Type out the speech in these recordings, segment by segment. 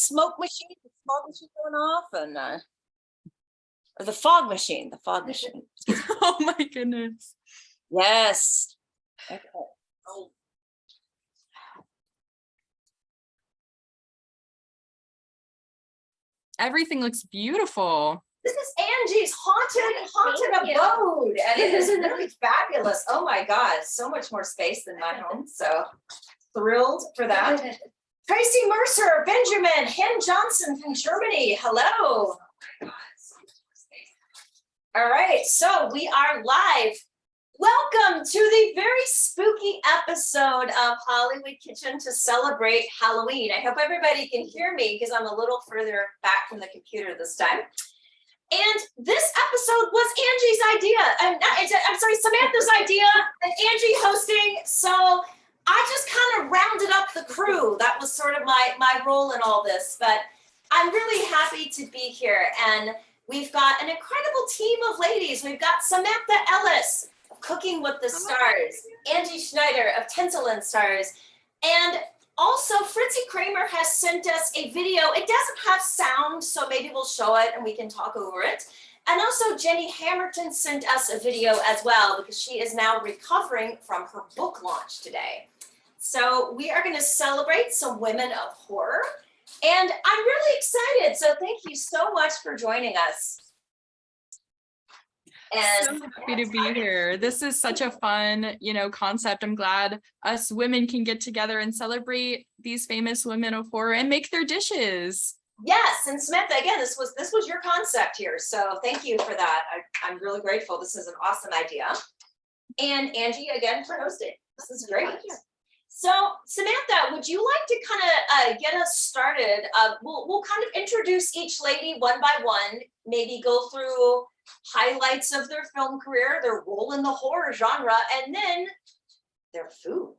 smoke machine going off, and or the fog machine. Oh my goodness. Yes. Okay. Oh. Everything looks beautiful. This is Angie's haunted abode, and it is really fabulous. Oh my God, so much more space than my home. So thrilled for that. Tracy Mercer, Benjamin, Hen Johnson from Germany. Hello. All right, so we are live. Welcome to the very spooky episode of Hollywood Kitchen to celebrate Halloween. I hope everybody can hear me because I'm a little further back from the computer this time. And this episode was Angie's idea. I'm sorry, Samantha's idea, and Angie hosting. So I just kind of rounded up the crew. That was sort of my role in all this. But I'm really happy to be here. And we've got an incredible team of ladies. We've got Samantha Ellis of Cooking with the Stars, Angie Schneider of Tinsel and Stars, and also Fritzy Kramer has sent us a video. It doesn't have sound, so maybe we'll show it and we can talk over it. And also Jenny Hammerton sent us a video as well because she is now recovering from her book launch today. So we are going to celebrate some women of horror, and I'm really excited. So thank you so much for joining us. And so happy to be here. This is such a fun, concept. I'm glad us women can get together and celebrate these famous women of horror and make their dishes. Yes, and Samantha, again, this was your concept here, so thank you for that. I'm really grateful. This is an awesome idea. And Angie, again, for hosting. This is great. So Samantha, would you like to kind of get us started? We'll kind of introduce each lady one by one, maybe go through highlights of their film career, their role in the horror genre, and then their food.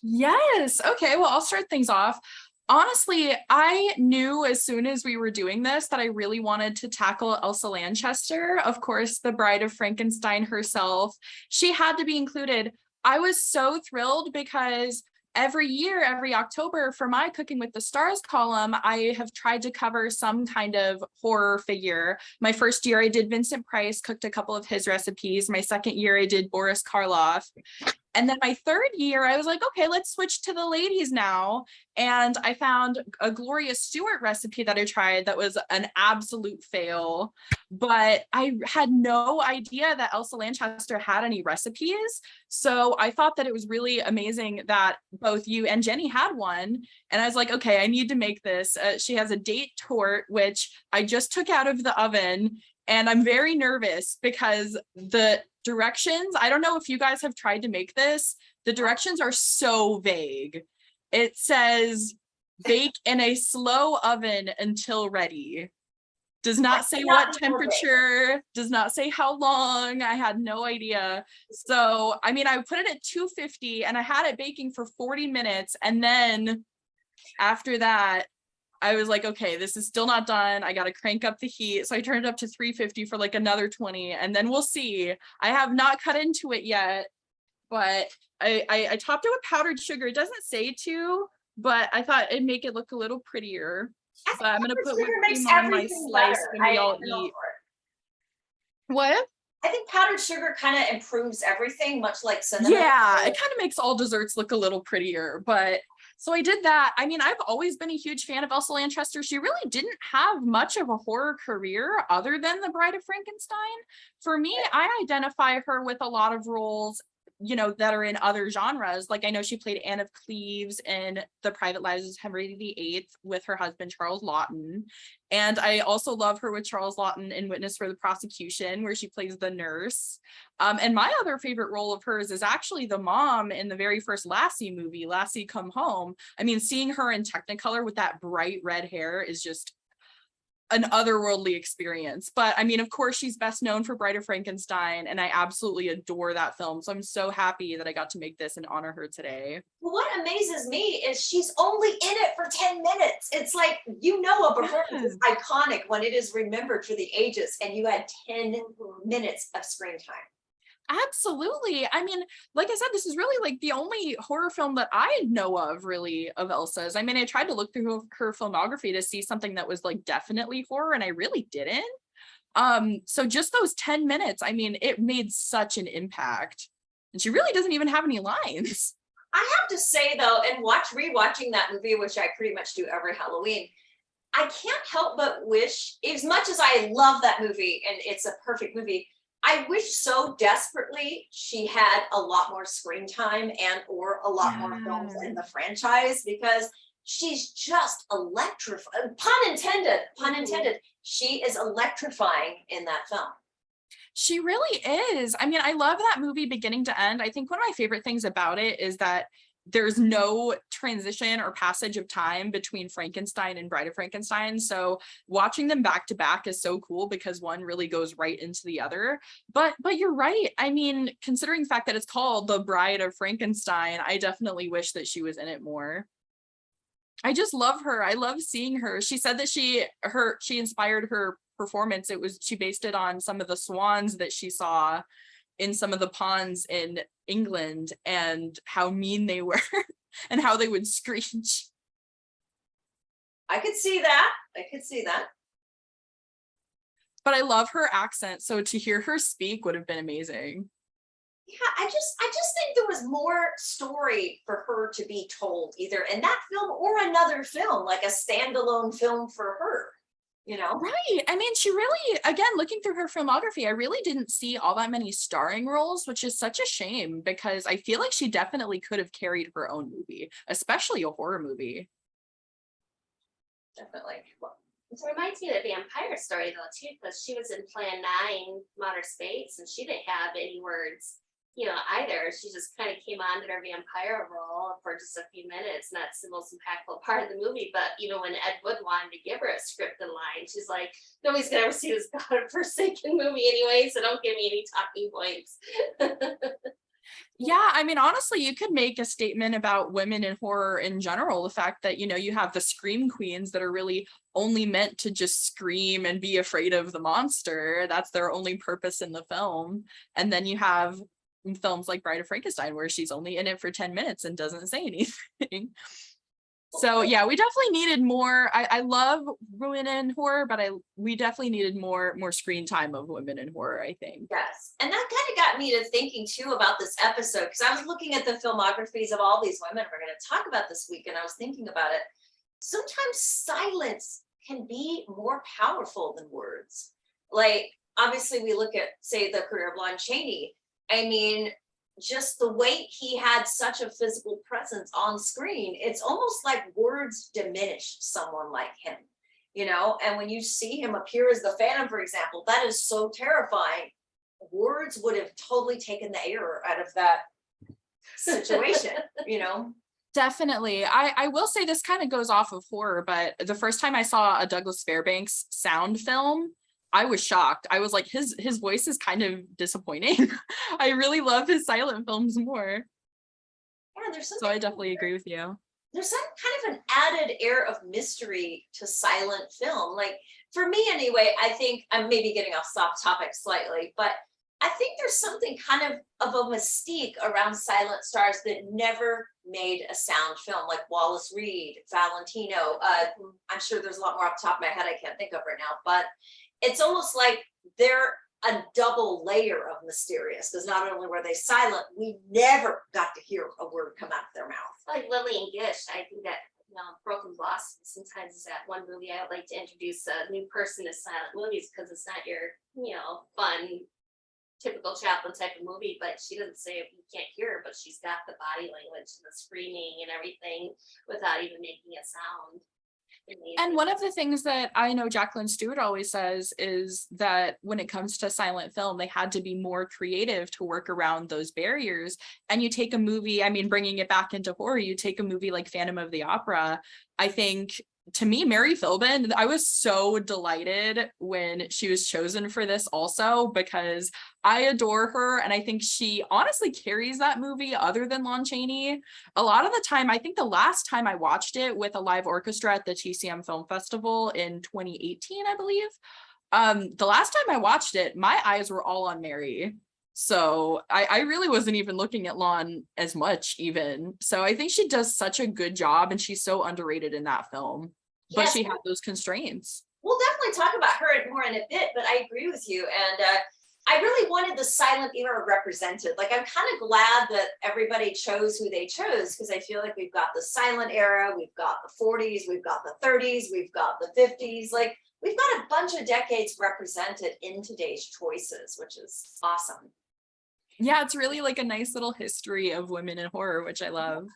Yes. Okay. Well, I'll start things off. Honestly, I knew as soon as we were doing this that I really wanted to tackle Elsa Lanchester. Of course, the Bride of Frankenstein herself. She had to be included. I was so thrilled because every year, every October for my Cooking with the Stars column, I have tried to cover some kind of horror figure. My first year I did Vincent Price, cooked a couple of his recipes. My second year I did Boris Karloff. And then my third year, I was like, okay, let's switch to the ladies now. And I found a Gloria Stewart recipe that I tried that was an absolute fail. But I had no idea that Elsa Lanchester had any recipes. So I thought that it was really amazing that both you and Jenny had one. And I was like, okay, I need to make this. She has a date tort, which I just took out of the oven. And I'm very nervous because the directions, I don't know if you guys have tried to make this. The directions are so vague. It says bake in a slow oven until ready. Does not say what temperature, does not say how long. I had no idea. So, I mean, I put it at 250 and I had it baking for 40 minutes. And then after that, I was like, okay, this is still not done. I got to crank up the heat. So I turned it up to 350 for like another 20, and then we'll see. I have not cut into it yet, but I topped it with powdered sugar. It doesn't say to, but I thought it'd make it look a little prettier. So I'm going to put whipped cream on my slice when we all eat. What? I think powdered sugar kind of improves everything, much like cinnamon. Yeah, it kind of makes all desserts look a little prettier, but so I did that. I mean, I've always been a huge fan of Elsa Lanchester. She really didn't have much of a horror career other than The Bride of Frankenstein. For me, I identify her with a lot of roles, that are in other genres. Like I know she played Anne of Cleves in The Private Lives of Henry VIII with her husband, Charles Laughton. And I also love her with Charles Laughton in Witness for the Prosecution, where she plays the nurse. And my other favorite role of hers is actually the mom in the very first Lassie movie, Lassie Come Home. I mean, seeing her in Technicolor with that bright red hair is just an otherworldly experience. But I mean, of course, she's best known for Bride of Frankenstein, and I absolutely adore that film. So I'm so happy that I got to make this and honor her today. Well, what amazes me is she's only in it for 10 minutes. It's like, a performance is iconic when it is remembered for the ages, and you had 10 minutes of screen time. Absolutely. I mean, like I said, this is really like the only horror film that I know of really of Elsa's. I mean, I tried to look through her filmography to see something that was like definitely horror, and I really didn't. So just those 10 minutes, I mean, it made such an impact. And she really doesn't even have any lines. I have to say though, and rewatching that movie, which I pretty much do every Halloween, I can't help but wish, as much as I love that movie and it's a perfect movie, I wish so desperately she had a lot more screen time and or a lot more films in the franchise, because she's just electrifying. Pun intended. She is electrifying in that film. She really is. I mean, I love that movie beginning to end. I think one of my favorite things about it is that there's no transition or passage of time between Frankenstein and Bride of Frankenstein. So watching them back to back is so cool because one really goes right into the other. But you're right. I mean, considering the fact that it's called The Bride of Frankenstein, I definitely wish that she was in it more. I just love her. I love seeing her. She said that she inspired her performance. She based it on some of the swans that she saw in some of the ponds in England and how mean they were and how they would screech. I could see that. But I love her accent. So to hear her speak would have been amazing. Yeah, I just think there was more story for her to be told, either in that film or another film, like a standalone film for her. Right. I mean, she really, again, looking through her filmography, I really didn't see all that many starring roles, which is such a shame because I feel like she definitely could have carried her own movie, especially a horror movie. Definitely. It reminds me of the vampire story though too, because she was in Plan 9, Outer Space, and she didn't have any words, either. She just kind of came on to her vampire role for just a few minutes, and that's the most impactful part of the movie. But when Ed Wood wanted to give her a script and line, she's like, nobody's gonna ever see this godforsaken movie anyway, so don't give me any talking points. Yeah, I mean, honestly, you could make a statement about women in horror in general. The fact that, you have the scream queens that are really only meant to just scream and be afraid of the monster. That's their only purpose in the film. And then you have films like Bride of Frankenstein, where she's only in it for 10 minutes and doesn't say anything. So yeah, we definitely needed more. I love women in horror, but we definitely needed more screen time of women in horror, I think. Yes. And that kind of got me to thinking too about this episode, because I was looking at the filmographies of all these women we're going to talk about this week, and I was thinking about it. Sometimes silence can be more powerful than words. Like, obviously, we look at, say, the career of Lon Chaney. I mean, just the way he had such a physical presence on screen, it's almost like words diminish someone like him, and when you see him appear as the Phantom, for example, that is so terrifying. Words would have totally taken the air out of that situation. Definitely. I will say this kind of goes off of horror, but the first time I saw a Douglas Fairbanks sound film, I was shocked. I was like, his voice is kind of disappointing. I really love his silent films more. Yeah, there's something. So I definitely agree with you. There's some kind of an added air of mystery to silent film. Like, for me anyway, I think I'm maybe getting off topic slightly, but I think there's something kind of a mystique around silent stars that never made a sound film, like Wallace Reed, Valentino. I'm sure there's a lot more off the top of my head I can't think of right now, but it's almost like they're a double layer of mysterious, because not only were they silent, we never got to hear a word come out of their mouth. Like Lillian Gish, I think that Broken Blossom sometimes is that one movie I would like to introduce a new person to silent movies, because it's not your fun typical Chaplin type of movie, but she doesn't say you can't hear her, but she's got the body language and the screaming and everything without even making a sound. And one of the things that I know Jacqueline Stewart always says is that when it comes to silent film, they had to be more creative to work around those barriers. And you take a movie, I mean, bringing it back into horror, you take a movie like Phantom of the Opera. I think, to me, Mary Philbin, I was so delighted when she was chosen for this also, because I adore her. And I think she honestly carries that movie other than Lon Chaney. A lot of the time, I think the last time I watched it with a live orchestra at the TCM Film Festival in 2018, I believe. The last time I watched it, my eyes were all on Mary. So I really wasn't even looking at Lon as much even. So I think she does such a good job and she's so underrated in that film. But Yes. she had those constraints. We'll definitely talk about her more in a bit, but I agree with you. And I really wanted the silent era represented. Like, I'm kind of glad that everybody chose who they chose, because I feel like we've got the silent era, we've got the 40s, we've got the 30s, we've got the 50s. Like, we've got a bunch of decades represented in today's choices, which is awesome. Yeah, it's really like a nice little history of women in horror, which I love.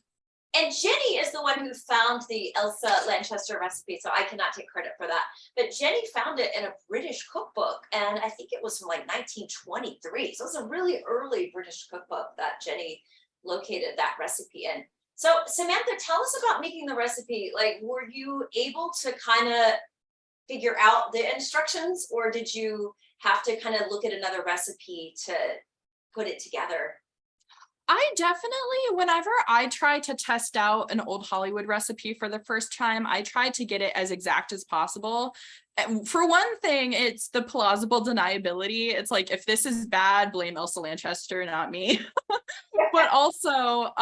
And Jenny is the one who found the Elsa Lanchester recipe, so I cannot take credit for that. But Jenny found it in a British cookbook, and I think it was from like 1923. So it's a really early British cookbook that Jenny located that recipe in. So Samantha, tell us about making the recipe. Like, were you able to kind of figure out the instructions, or did you have to kind of look at another recipe to put it together? I definitely, whenever I try to test out an old Hollywood recipe for the first time, I try to get it as exact as possible. And for one thing, it's the plausible deniability. It's like, if this is bad, blame Elsa Lanchester, not me. But also,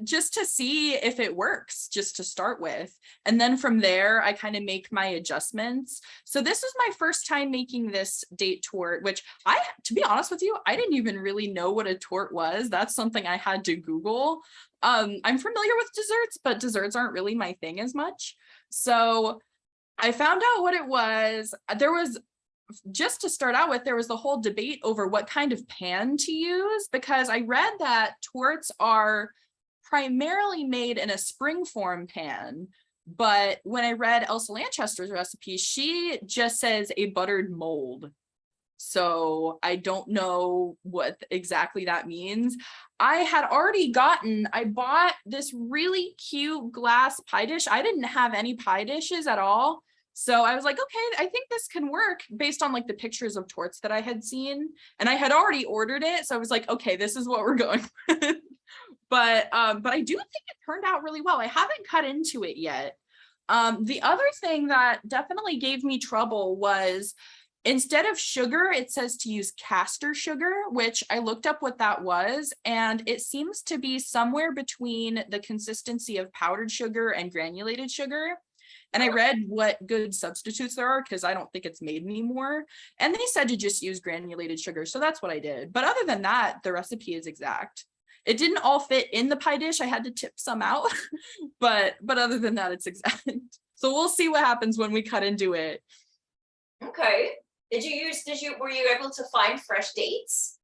just to see if it works, just to start with. And then from there, I kind of make my adjustments. So this was my first time making this date torte, which to be honest with you, I didn't even really know what a torte was. That's something I had to Google. I'm familiar with desserts, but desserts aren't really my thing as much. So I found out what it was. Just to start out with, there was the whole debate over what kind of pan to use, because I read that tortes are primarily made in a springform pan. But when I read Elsa Lanchester's recipe, she just says a buttered mold. So I don't know what exactly that means. I bought this really cute glass pie dish. I didn't have any pie dishes at all. So I was like, okay, I think this can work based on like the pictures of tortes that I had seen. And I had already ordered it. So I was like, okay, this is what we're going with. But I do think it turned out really well. I haven't cut into it yet. The other thing that definitely gave me trouble was, instead of sugar, it says to use caster sugar, which I looked up what that was, and it seems to be somewhere between the consistency of powdered sugar and granulated sugar. And I read what good substitutes there are, because I don't think it's made anymore. And they said to just use granulated sugar. So that's what I did. But other than that, the recipe is exact. It didn't all fit in the pie dish. I had to tip some out, but other than that, it's exact. So we'll see what happens when we cut into it. Okay. Were you able to find fresh dates?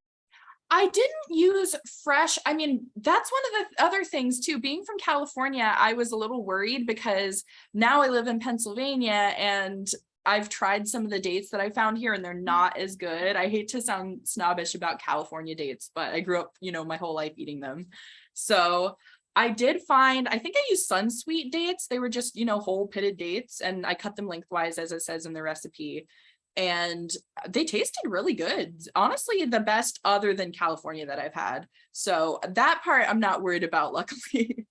I didn't use fresh. I mean, that's one of the other things too. Being from California, I was a little worried because now I live in Pennsylvania and I've tried some of the dates that I found here and they're not as good. I hate to sound snobbish about California dates, but I grew up, my whole life eating them. So I did find, I think I used Sunsweet dates. They were just, whole pitted dates, and I cut them lengthwise as it says in the recipe. And they tasted really good. Honestly, the best other than California that I've had. So that part I'm not worried about, luckily.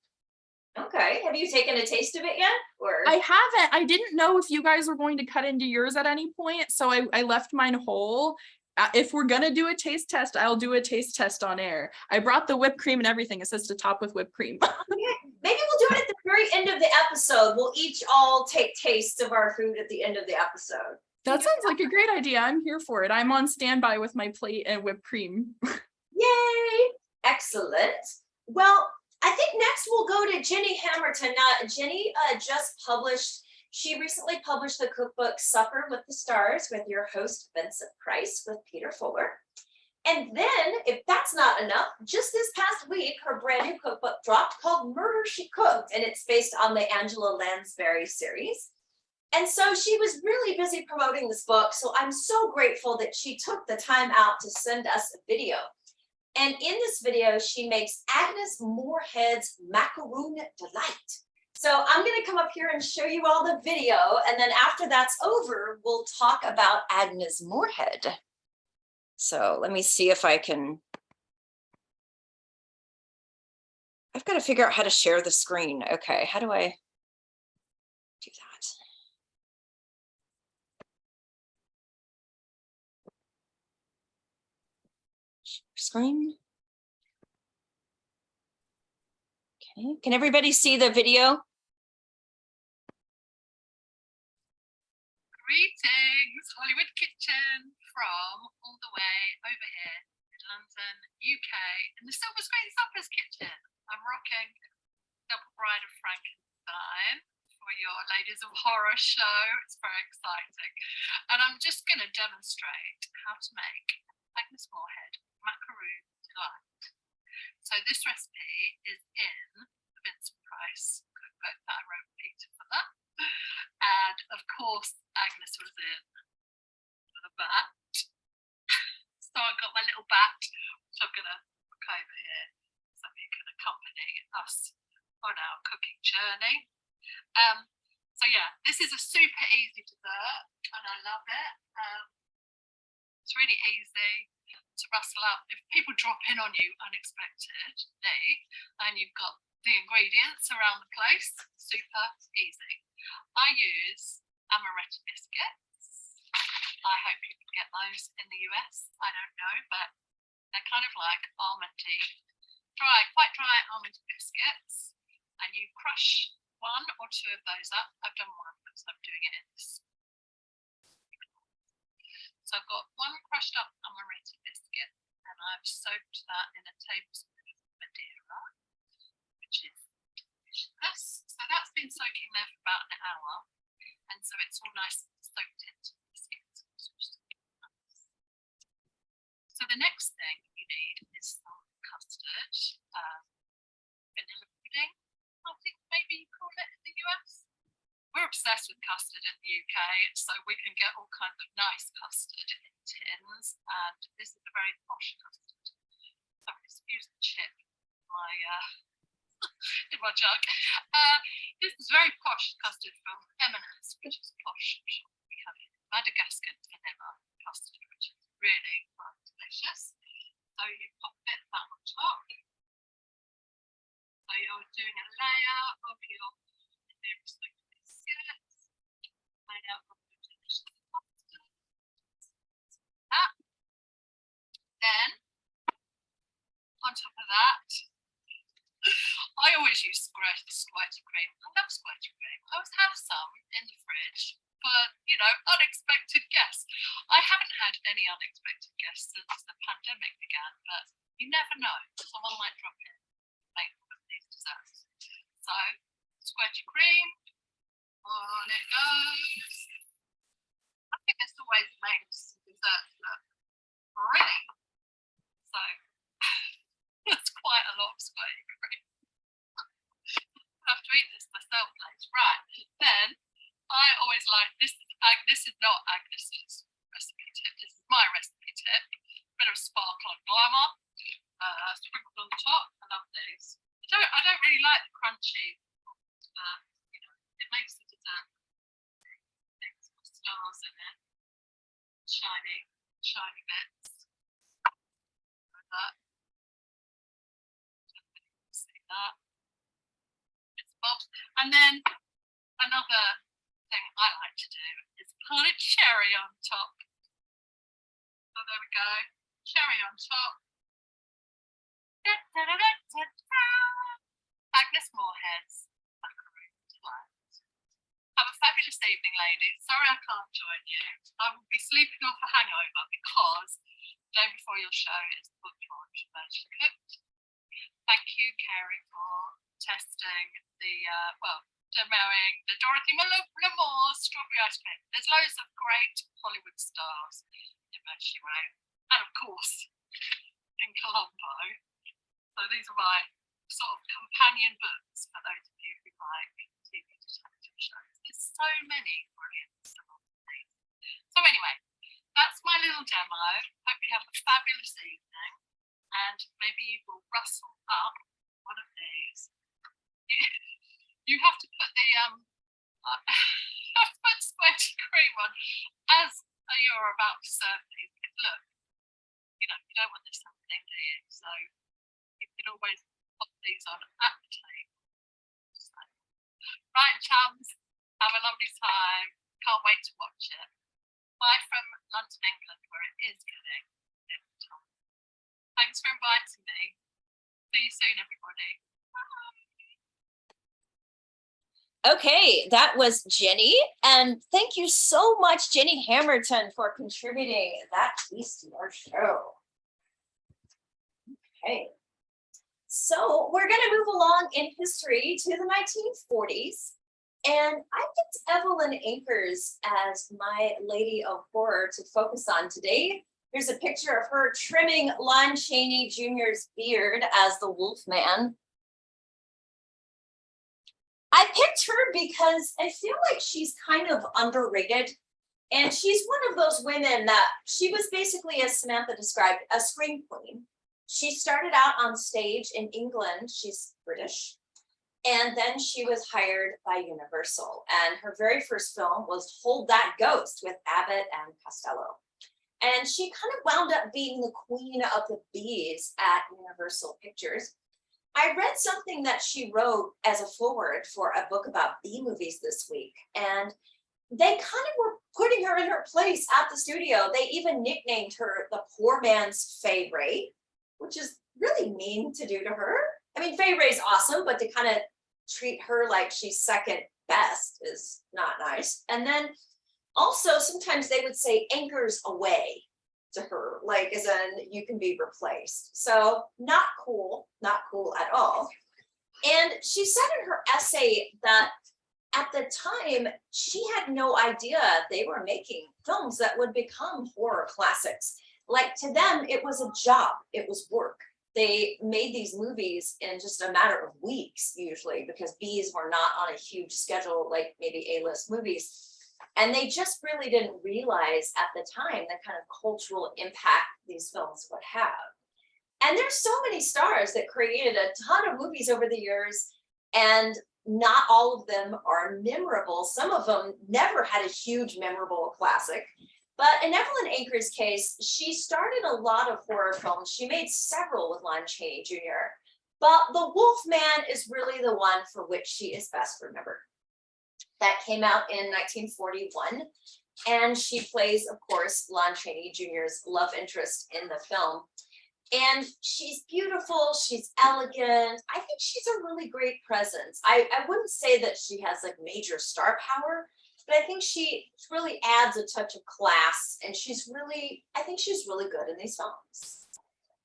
Okay. Have you taken a taste of it yet? Or I haven't. I didn't know if you guys were going to cut into yours at any point, so I left mine whole. If we're gonna do a taste test, I'll do a taste test on air. I brought the whipped cream and everything. It says to top with whipped cream. maybe we'll do it at the very end of the episode. We'll each all take tastes of our food at the end of the episode. That sounds like a great idea. I'm here for it. I'm on standby with my plate and whipped cream. Yay! Excellent. Well, I think next we'll go to Jenny Hammerton. Now, Jenny she recently published the cookbook Supper with the Stars with your host, Vincent Price, with Peter Fuller. And then, if that's not enough, just this past week, her brand new cookbook dropped called Murder, She Cooked, and it's based on the Angela Lansbury series. And so she was really busy promoting this book. So I'm so grateful that she took the time out to send us a video. And in this video, she makes Agnes Moorehead's Macaroon Delight. So I'm going to come up here and show you all the video. And then after that's over, we'll talk about Agnes Moorehead. So let me see if I've got to figure out how to share the screen. Okay, how do I do that? screen. Okay, can everybody see the video? Greetings, Hollywood Kitchen from all the way over here in London, UK, in the Silver Screen Suppers Kitchen. I'm rocking Double Bride of Frankenstein for your Ladies of Horror show. It's very exciting. And I'm just going to demonstrate how to make Agnes Moorehead macaroon delight. So this recipe is in the Vincent Price cookbook that I wrote Peter for that. And of course, Agnes was in the bat. So I got my little bat, which I'm going to look over here so you can accompany us on our cooking journey. So yeah, this is a super easy dessert and I love it. It's really easy to rustle up. If people drop in on you unexpectedly and you've got the ingredients around the place, super easy. I use amaretti biscuits. I hope you can get those in the US. I don't know, but they're kind of like almondy, quite dry almond biscuits. And you crush 1 or 2 of those up. I've done 1 because I'm doing it in this. So I've got 1 crushed up amaretti biscuit and I've soaked that in a tablespoon of Madeira, which is delicious. So that's been soaking there for about an hour. And so it's all nice and soaked into the biscuits. So the next thing you need is some custard, vanilla pudding, I think maybe you call it in the US. We're obsessed with custard in the UK, so we can get all kinds of nice custard in tins, and this is a very posh custard. So excuse the chip in my jug. This is very posh custard from Eminence, which is posh. We have Madagascar vanilla custard, which is really delicious. So you pop a bit of that on top. So you're doing a layer of your biscuits, layer of your delicious custard. That. Then, on top of that, I always use squirty cream. I love squirty cream. I always have some in the fridge for, you know, unexpected guests. I haven't had any unexpected guests since the pandemic began, but you never know. Someone might drop in and make one of these desserts. So, squirty cream, on it goes. I think this always makes desserts look pretty. So, that's quite a lot of squirty cream. I have to eat this myself later. Right, then I always like this. This is not Agnes's recipe tip. This is my recipe tip. A bit of sparkle and glamour, sprinkled on the top. I love these. I don't really like the crunchy. You know, it makes the dessert. There's some stars in it, shiny bits. Like that. See that. It's bobs. And then another thing I like to do is put a cherry on top. So there we go. Cherry on top. Da, da, da, da, da, da. Agnes Moorehead's macaroon delight. Have a fabulous evening, ladies. Sorry I can't join you. I will be sleeping off a hangover because the day before your show is the book launch of Virtually Cooked. Thank you, Kerry, for testing the, demoing the Dorothy Lamour's strawberry ice cream. There's loads of great Hollywood stars in Virtually Right. And of course, in Colombo. So these are my sort of companion books for those of you who like TV detective shows. There's so many brilliant stars. So anyway, that's my little demo. Hope you have a fabulous evening. And maybe you will rustle up one of these. You have to put the squirty cream on as you're about to serve these. Because look, you know, you don't want this happening, do you? So you can always put these on at the table. So, right, chums, have a lovely time. Can't wait to watch it. Bye from London, England, where it is getting a bit of time. Thanks for inviting me. See you soon, everybody. Okay, that was Jenny. And thank you so much, Jenny Hamilton, for contributing that piece to our show. Okay. So we're going to move along in history to the 1940s. And I picked Evelyn Akers as my lady of horror to focus on today. Here's a picture of her trimming Lon Chaney Jr.'s beard as the Wolfman. I picked her because I feel like she's kind of underrated. And she's one of those women that she was basically, as Samantha described, a scream queen. She started out on stage in England. She's British. And then she was hired by Universal. And her very first film was Hold That Ghost with Abbott and Costello. And she kind of wound up being the queen of the bees at Universal Pictures. I read something that she wrote as a foreword for a book about bee movies this week. And they kind of were putting her in her place at the studio. They even nicknamed her the poor man's Fay Wray, which is really mean to do to her. I mean, Fay Wray's awesome, but to kind of treat her like she's second best is not nice. And then also sometimes they would say anchors away to her, like as in you can be replaced. So not cool at all. And she said in her essay that at the time, she had no idea they were making films that would become horror classics. Like to them, it was a job, it was work. They made these movies in just a matter of weeks, usually, because bees were not on a huge schedule like maybe A-list movies. And they just really didn't realize at the time the kind of cultural impact these films would have. And there's so many stars that created a ton of movies over the years, and not all of them are memorable. Some of them never had a huge memorable classic. But in Evelyn Akers' case, she started a lot of horror films. She made several with Lon Chaney Jr. But The Wolfman is really the one for which she is best remembered. That came out in 1941. And she plays, of course, Lon Chaney Jr.'s love interest in the film. And she's beautiful, she's elegant. I think she's a really great presence. I wouldn't say that she has like major star power, but I think she really adds a touch of class, and I think she's really good in these films.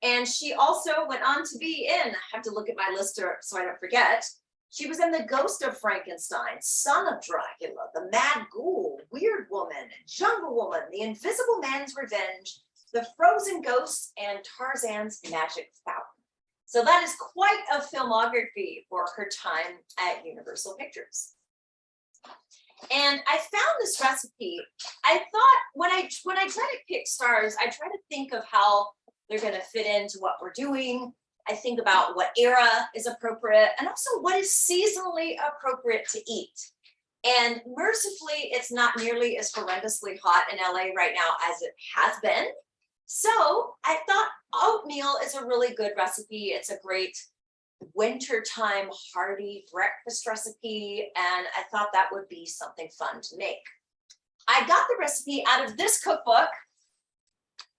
And she also went on to be in, I have to look at my list so I don't forget, she was in The Ghost of Frankenstein, Son of Dracula, The Mad Ghoul, Weird Woman, Jungle Woman, The Invisible Man's Revenge, The Frozen Ghost, and Tarzan's Magic Fountain. So that is quite a filmography for her time at Universal Pictures. And I found this recipe. I thought when I try to pick stars, I try to think of how they're going to fit into what we're doing. I think about what era is appropriate and also what is seasonally appropriate to eat. And mercifully, it's not nearly as horrendously hot in LA right now as it has been. So I thought oatmeal is a really good recipe. It's a great wintertime hearty breakfast recipe, and I thought that would be something fun to make. I got the recipe out of this cookbook.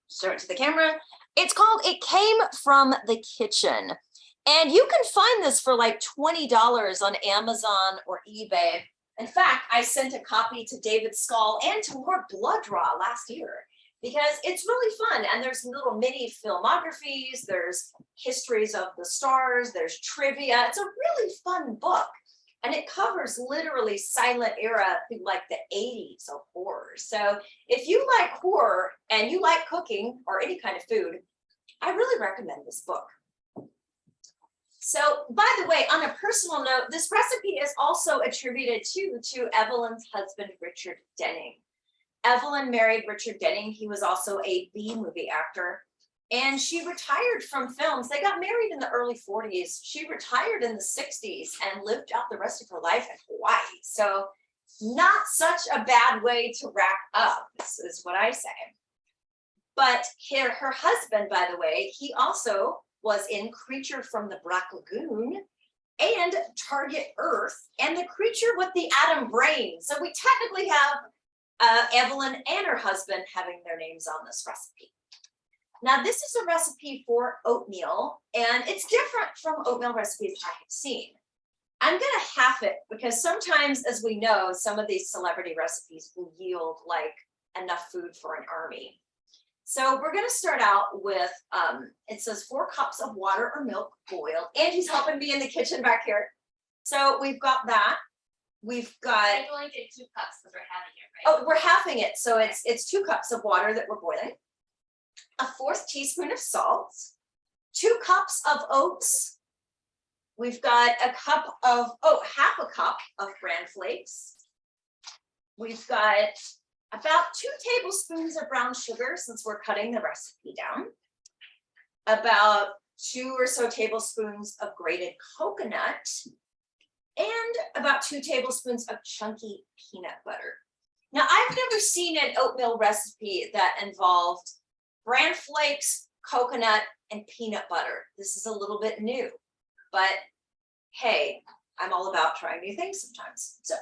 Show it to the camera. It's called It Came From the Kitchen. And you can find this for like $20 on Amazon or eBay. In fact, I sent a copy to David Skull and to Lord Blood-Raw last year, because it's really fun. And there's little mini filmographies, there's histories of the stars, there's trivia. It's a really fun book. And it covers literally silent era through like the 80s of horror. So if you like horror and you like cooking or any kind of food, I really recommend this book. So by the way, on a personal note, this recipe is also attributed to Evelyn's husband, Richard Denning. Evelyn married Richard Denning. He was also a B-movie actor. And she retired from films. They got married in the early 40s. She retired in the 60s and lived out the rest of her life in Hawaii. So not such a bad way to wrap up, this is what I say. But her husband, by the way, he also was in Creature from the Black Lagoon and Target Earth and The Creature with the Atom Brain. So we technically have Evelyn and her husband having their names on this recipe. Now, this is a recipe for oatmeal, and it's different from oatmeal recipes I have seen. I'm gonna half it because sometimes, as we know, some of these celebrity recipes will yield like enough food for an army. So we're gonna start out with, it says 4 cups of water or milk boiled. Angie's helping me in the kitchen back here. So we've got that. We've got, I only did 2 cups because we're having it, right? oh, we're halving it. So it's 2 cups of water that we're boiling. A 1/4 teaspoon of salt, 2 cups of oats. We've got a cup of, half a cup of bran flakes. We've got about 2 tablespoons of brown sugar, since we're cutting the recipe down. About 2 or so tablespoons of grated coconut, and about 2 tablespoons of chunky peanut butter. Now, I've never seen an oatmeal recipe that involved bran flakes, coconut, and peanut butter. This is a little bit new, but hey, I'm all about trying new things sometimes. So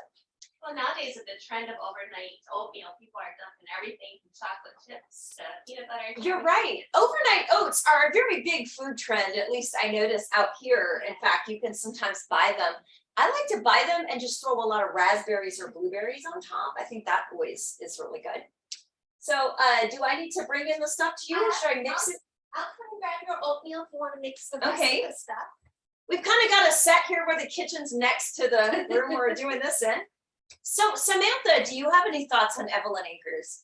Well, nowadays with the trend of overnight oatmeal, people are dumping everything from chocolate chips to peanut butter. you're right. Overnight oats are a very big food trend, at least I notice out here. In fact, you can sometimes buy them. I like to buy them and just throw a lot of raspberries or blueberries on top. I think that always is really good. So do I need to bring in the stuff to you? Should I mix it? I'll come and grab your oatmeal if you want to mix the rest Okay. of the stuff. We've kind of got a set here where the kitchen's next to the room we're doing this in. So Samantha, do you have any thoughts on Evelyn Akers?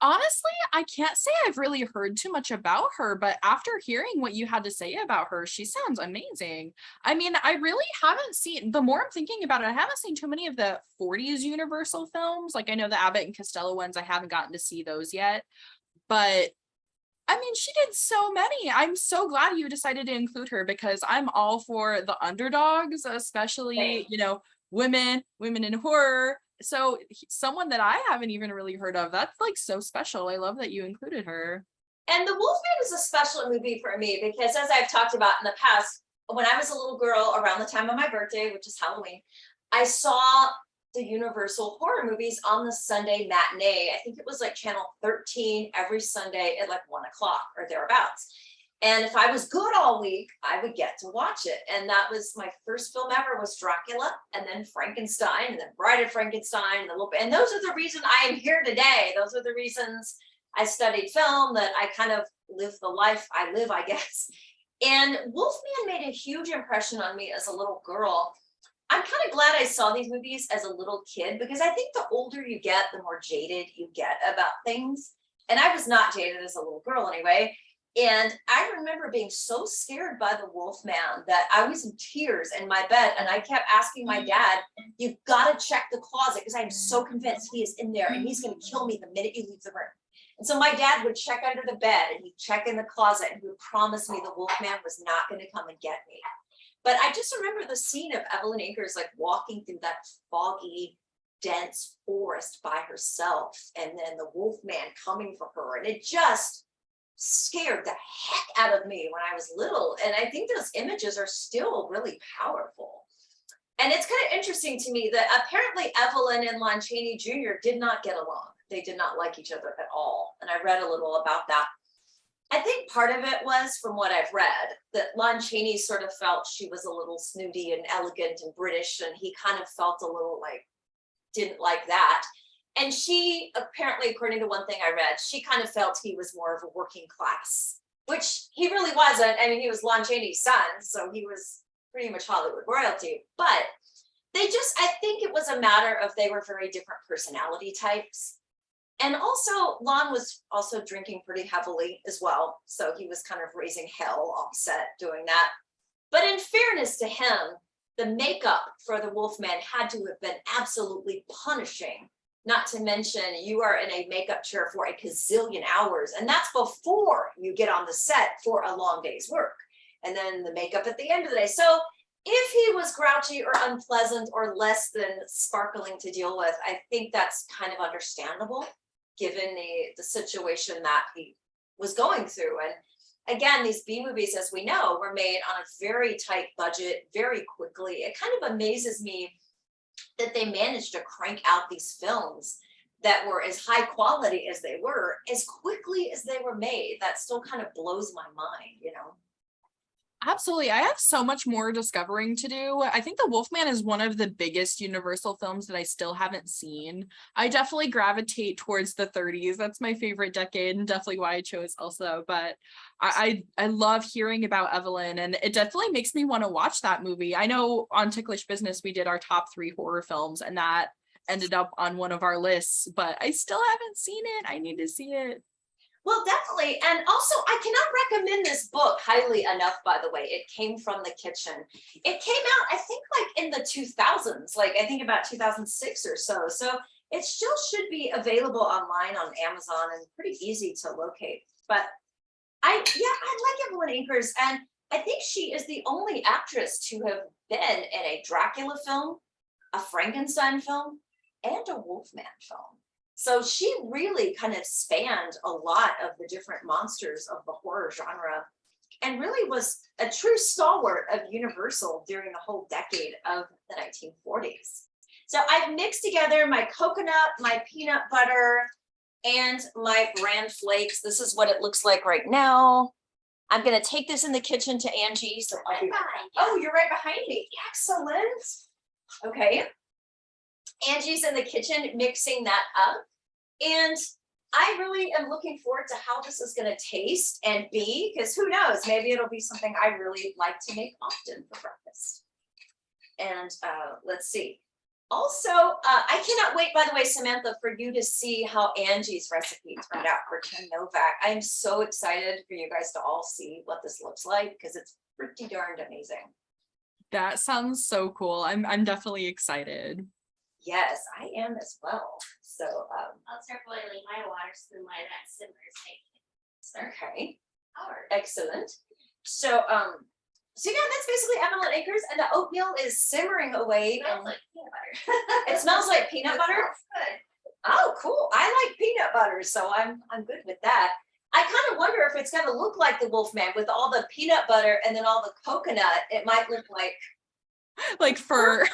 Honestly, I can't say I've really heard too much about her, but after hearing what you had to say about her, she sounds amazing. I mean, I really haven't seen, the more I'm thinking about it, I haven't seen too many of the 40s Universal films. Like I know the Abbott and Costello ones, I haven't gotten to see those yet, but I mean, she did so many. I'm so glad you decided to include her because I'm all for the underdogs, especially, Same. you know, women in horror. So someone that I haven't even really heard of, that's like so special. I love that you included her. And The Wolfman is a special movie for me because, as I've talked about in the past, when I was a little girl around the time of my birthday, which is Halloween, I saw the Universal horror movies on the Sunday matinee. I think it was like channel 13 every Sunday at like 1 o'clock or thereabouts. And if I was good all week, I would get to watch it. And that was my first film ever was Dracula, and then Frankenstein, and then Bride of Frankenstein, and and those are the reasons I am here today. Those are the reasons I studied film, that I kind of live the life I live, I guess. And Wolfman made a huge impression on me as a little girl. I'm kind of glad I saw these movies as a little kid, because I think the older you get, the more jaded you get about things. And I was not jaded as a little girl anyway. And I remember being so scared by the Wolfman that I was in tears in my bed, and I kept asking my dad, "You've got to check the closet because I'm so convinced he is in there and he's going to kill me the minute you leave the room." And so my dad would check under the bed and he'd check in the closet and he would promise me the Wolfman was not going to come and get me. But I just remember the scene of Evelyn Akers like walking through that foggy, dense forest by herself, and then the Wolfman coming for her, and it just scared the heck out of me when I was little. And I think those images are still really powerful. And it's kind of interesting to me that apparently Evelyn and Lon Chaney Jr. did not get along. They did not like each other at all. And I read a little about that. I think part of it was, from what I've read, that Lon Chaney sort of felt she was a little snooty and elegant and British, and he kind of felt a little like, didn't like that. And she, apparently, according to one thing I read, she kind of felt he was more of a working class, which he really wasn't. I mean, he was Lon Chaney's son, so he was pretty much Hollywood royalty. But they just, I think it was a matter of they were very different personality types. And also, Lon was also drinking pretty heavily as well. So he was kind of raising hell on set doing that. But in fairness to him, the makeup for the Wolfman had to have been absolutely punishing. Not to mention, you are in a makeup chair for a gazillion hours, and that's before you get on the set for a long day's work. And then the makeup at the end of the day. So if he was grouchy or unpleasant or less than sparkling to deal with, I think that's kind of understandable, given the situation that he was going through. And again, these B movies, as we know, were made on a very tight budget, very quickly. It kind of amazes me that they managed to crank out these films that were as high quality as they were, as quickly as they were made. That still kind of blows my mind, you know? Absolutely. I have so much more discovering to do. I think The Wolfman is one of the biggest Universal films that I still haven't seen. I definitely gravitate towards the 30s. That's my favorite decade and definitely why I chose Elsa. But I love hearing about Evelyn, and it definitely makes me want to watch that movie. I know on Ticklish Business we did our top 3 horror films, and that ended up on one of our lists, but I still haven't seen it. I need to see it. Well, definitely. And also, I cannot recommend this book highly enough, by the way. It came from the kitchen. It came out, I think, like in the 2000s, like I think about 2006 or so. So it still should be available online on Amazon and pretty easy to locate. But I like Evelyn Akers. And I think she is the only actress to have been in a Dracula film, a Frankenstein film, and a Wolfman film. So she really kind of spanned a lot of the different monsters of the horror genre and really was a true stalwart of Universal during the whole decade of the 1940s. So I've mixed together my coconut, my peanut butter, and my bran flakes. This is what it looks like right now. I'm gonna take this in the kitchen to Angie. So I'll be, oh, you're right behind me. Excellent. Okay. Angie's in the kitchen mixing that up. And I really am looking forward to how this is going to taste and be, because who knows, maybe it'll be something I really like to make often for breakfast. And let's see. Also, I cannot wait, by the way, Samantha, for you to see how Angie's recipe turned out for Kim Novak. I'm so excited for you guys to all see what this looks like, because it's pretty darned amazing. That sounds so cool. I'm definitely excited. Yes, I am as well. So, I'll start boiling my water so while that simmers. okay, Howard. excellent. So, so yeah, that's basically Evelyn Akers, and the oatmeal is simmering away. Smells And like peanut butter. it smells like peanut butter. Good. Oh, cool. I like peanut butter, so I'm good with that. I kind of wonder if it's going to look like the Wolfman with all the peanut butter and then all the coconut. It might look like fur.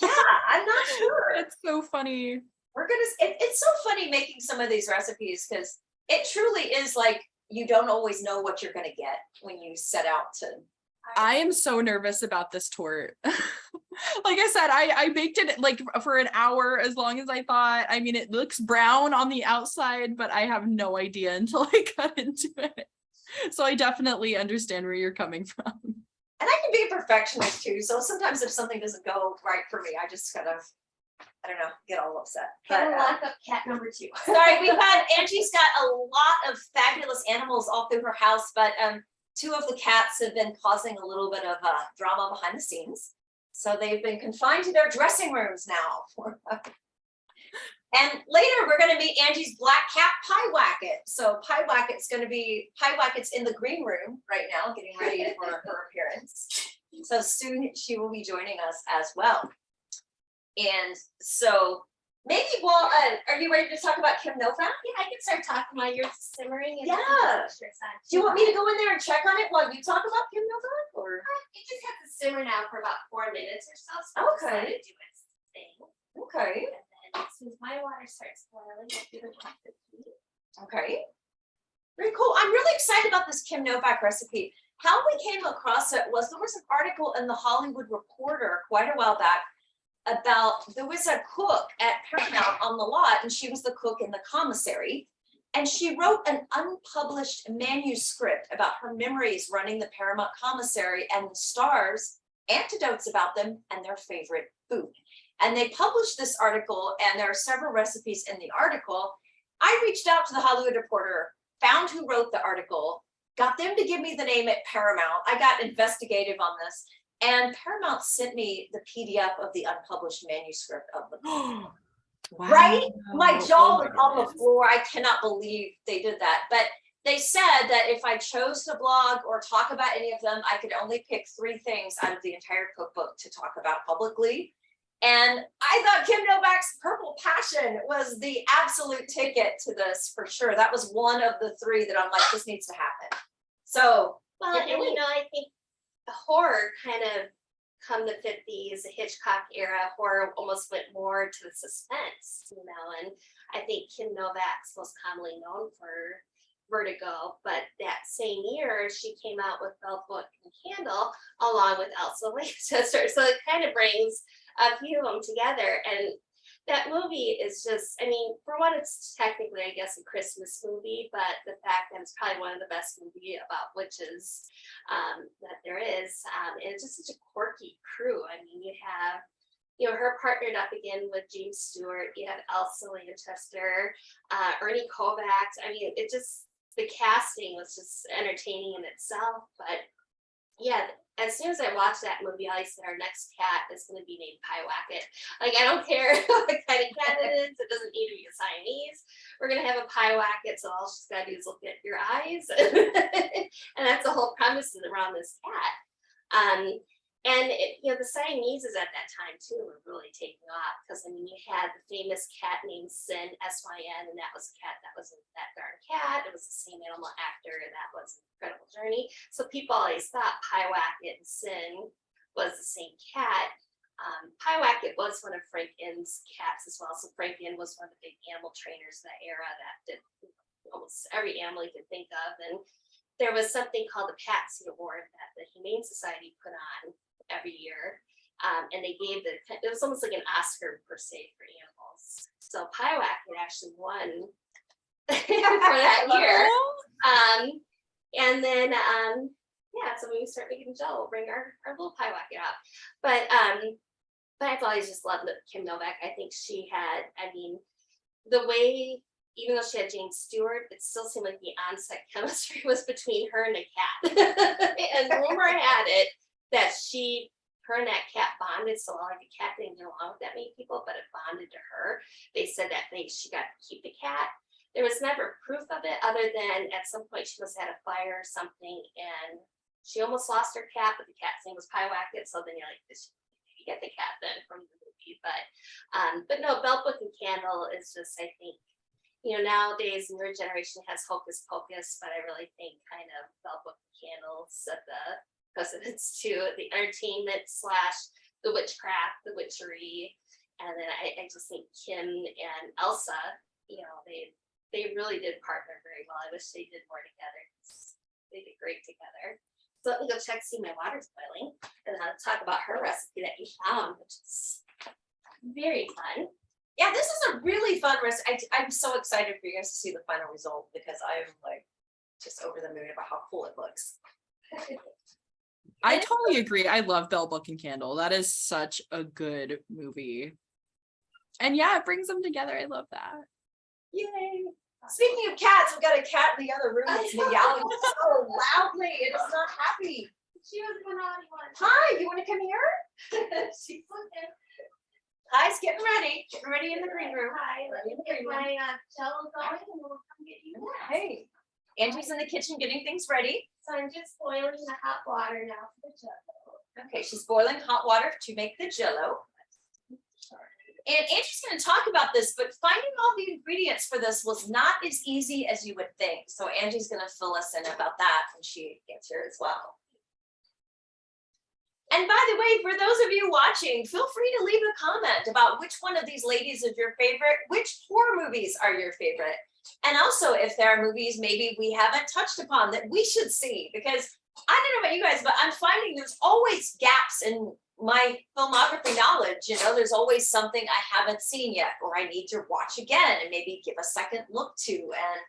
Yeah, I'm not sure. It's so funny. We're gonna. It's so funny making some of these recipes because it truly is like you don't always know what you're gonna get when you set out to. I am so nervous about this tort. Like I said, I baked it like for an hour as long as I thought. I mean, it looks brown on the outside, but I have no idea until I cut into it. So I definitely understand where you're coming from. And I can be a perfectionist too. So sometimes if something doesn't go right for me, I just kind of, I don't know, get all upset. Gotta But lock up cat number 2. sorry, Angie's got a lot of fabulous animals all through her house, but 2 of the cats have been causing a little bit of drama behind the scenes. So they've been confined to their dressing rooms now. And later we're going to meet Angie's black cat, Pie Wacket. So Pie Wacket's in the green room right now, getting ready for her appearance. So soon she will be joining us as well. And so maybe are you ready to talk about Kim Novak? Yeah, I can start talking while you're simmering. And Yeah. Do you want me to go in there and check on it while you talk about Kim Novak? Or It just has to simmer now for about 4 minutes or so. So Okay. I'll let it do its thing. okay, And then as soon as my water starts boiling, I'll do the top of the heat. okay. Very cool. I'm really excited about this Kim Novak recipe. How we came across it was there was an article in the Hollywood Reporter quite a while back about there was a cook at Paramount on the lot, and she was the cook in the commissary. And she wrote an unpublished manuscript about her memories running the Paramount commissary and the stars, anecdotes about them, and their favorite food. And they published this article, and there are several recipes in the article. I reached out to the Hollywood Reporter, found who wrote the article, got them to give me the name at Paramount. I got investigative on this, and Paramount sent me the PDF of the unpublished manuscript of the book. Wow. Right? My jaw Oh was on the goodness. floor. I cannot believe they did that. But they said that if I chose to blog or talk about any of them, I could only pick 3 things out of the entire cookbook to talk about publicly. And I thought Kim Novak's Purple Passion was the absolute ticket to this for sure. That was one of the 3 that I'm like, this needs to happen. So Well, and I think the horror kind of come the 50s, the Hitchcock era, horror almost went more to the suspense, and I think Kim Novak's most commonly known for Vertigo, but that same year she came out with Bell Book and Candle along with Elsa Lanchester. So it kind of brings a few of them together. And that movie is just, I mean, for one, it's technically, I guess, a Christmas movie, but the fact that it's probably one of the best movies about witches that there is. And it's just such a quirky crew. I mean, you have her partnered up again with James Stewart. You have Elsa Lanchester, Ernie Kovacs. I mean, the casting was just entertaining in itself. But yeah, as soon as I watched that movie, I said our next cat is going to be named Pyewacket. Like, I don't care what kind of cat it is. It doesn't need to be a Siamese. We're going to have a Pyewacket, so all she's got to do is look at your eyes. And that's the whole premise around this cat. And the Siameses at that time too were really taking off, because I mean, you had the famous cat named Sin, S-Y-N, and that was a cat that was That Darn Cat. It was the same animal actor, and that was Incredible Journey. So people always thought Pyewacket and Sin was the same cat. Pyewacket was one of Frank Inn's cats as well. So Frank Inn was one of the big animal trainers of that era that did almost every animal you could think of. And there was something called the Patsy Award that the Humane Society put on every year. And they gave it was almost like an Oscar per se for animals. So Pyewacket actually won for that year. And then so when we start making Jello, we'll bring our little Pyewacket out. But I've always just loved Kim Novak. I think she had, I mean, the way, even though she had James Stewart, it still seemed like the on-set chemistry was between her and a cat. And rumor had it that her and that cat bonded so well. Like, the cat didn't get along with that many people, but it bonded to her. They said that she got to keep the cat. There was never proof of it, other than at some point she must have had a fire or something, and she almost lost her cat, but the cat's name was Pyewacket. So then you're like, you get the cat then from the movie. But no, Bell Book and Candle is just, I think, nowadays newer generation has Hocus Pocus, but I really think kind of Bell Book and Candle set the precedence to the entertainment / the witchcraft, the witchery. And then I just think Kim and Elsa, they really did partner very well. I wish they did more together. They did great together. So let me go check, see my water's boiling, and I'll talk about her recipe that you found, which is very fun. Yeah, this is a really fun recipe. I'm so excited for you guys to see the final result, because I'm like just over the moon about how cool it looks. I totally agree. I love Bell Book and Candle. That is such a good movie. And yeah, it brings them together. I love that. Yay. Speaking of cats, we've got a cat in the other room that's meowing so loudly. It is not happy. She was the naughty one. Hi, you want to come here? She's looking. Hi's getting ready. Getting ready in the green room. Hi, let me get my Jello going, and we'll come get you. Hey, Angie's in the kitchen getting things ready. So I'm just boiling the hot water now for the Jello. Okay, she's boiling hot water to make the Jello. And Angie's going to talk about this, but finding all the ingredients for this was not as easy as you would think. So Angie's going to fill us in about that when she gets here as well. And by the way, for those of you watching, feel free to leave a comment about which one of these ladies is your favorite, which horror movies are your favorite. And also, if there are movies maybe we haven't touched upon that we should see, because I don't know about you guys, but I'm finding there's always gaps in my filmography knowledge. There's always something I haven't seen yet, or I need to watch again and maybe give a second look to and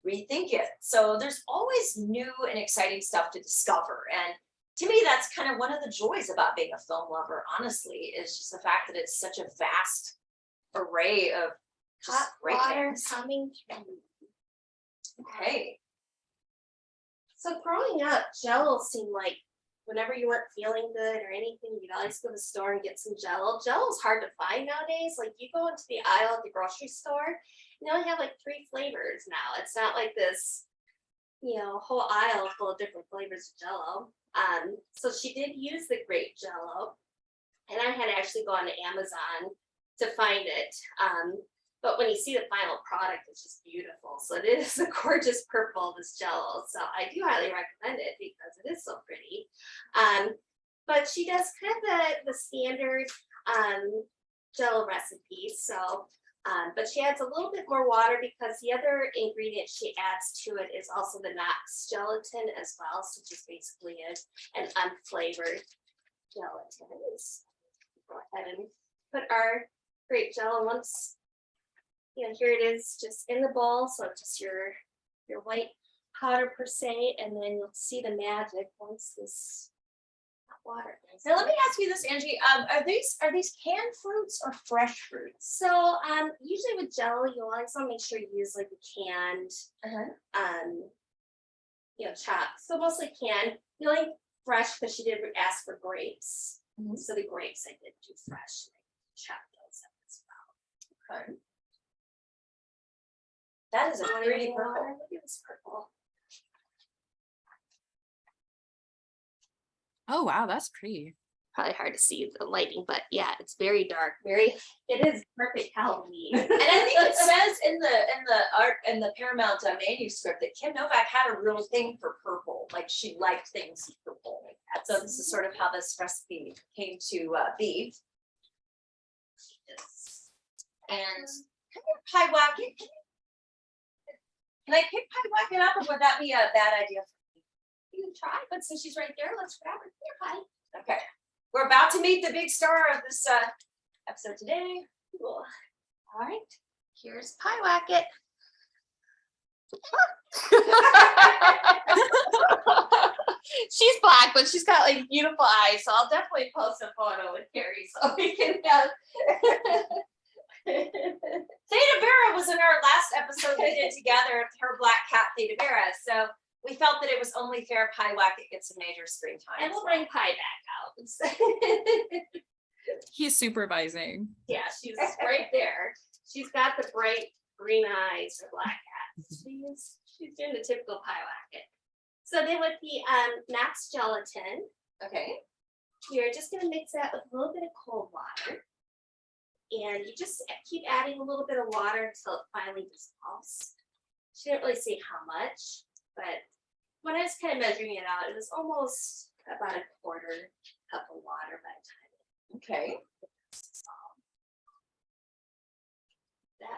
rethink it. So there's always new and exciting stuff to discover. And to me, that's kind of one of the joys about being a film lover, honestly, is just the fact that it's such a vast array of just Hot great water things. coming through. Okay. So growing up, Jello seemed like whenever you weren't feeling good or anything, you'd always go to the store and get some Jello. Jello's hard to find nowadays. Like, you go into the aisle at the grocery store, and they only have like 3 flavors now. It's not like this, whole aisle full of different flavors of Jello. So she did use the grape Jello, and I had actually gone to Amazon to find it. But when you see the final product, it's just beautiful. So it is a gorgeous purple, this Jello. So I do highly recommend it because it is so pretty. but she does kind of the standard Jello recipe. So, but she adds a little bit more water because the other ingredient she adds to it is also the Knox gelatin as well, so just basically an unflavored gelatin. Go ahead and put our grape Jello once. Here it is, just in the bowl. So just your white powder per se, and then you'll see the magic once this hot water. Now, let me ask you this, Angie, are these canned fruits or fresh fruits? So usually with Jello, you always want to make sure you use like a canned, chopped. So mostly canned. You like fresh because she did ask for grapes. So the grapes I did do fresh. Chop those up as well. Okay. That is a Want pretty any purple. water? Look at this purple. Oh, wow, that's pretty. Probably hard to see the lighting, but yeah, it's very dark. It is perfect Halloween. And I think it says in the Paramount manuscript that Kim Novak had a real thing for purple, like she liked things purple. So this is sort of how this recipe came to be. And can you pie whack it? Can I pick pie whack it up, or would that be a bad idea? You can try, but since she's right there, let's grab her. Here, hi. Okay, we're about to meet the big star of this episode today. Cool. All right, here's Pie Wacket. She's black, but she's got like beautiful eyes, so I'll definitely post a photo with Carrie so we can have. Theta Vera was in our last episode we did together, her black cat Theta Vera. So we felt that it was only fair Pie Wacket gets some major screen time. And we'll bring Pie back out. He's supervising. Yeah, she's right there. She's got the bright green eyes for black cat. She's doing the typical Pie Wacket. So then with the Knox gelatin, Okay. you're just gonna mix that with a little bit of cold water. And you just keep adding a little bit of water until it finally dissolves. She didn't really say how much, but when I was kind of measuring it out, it was almost about a quarter cup of water by the time Okay. it dissolved.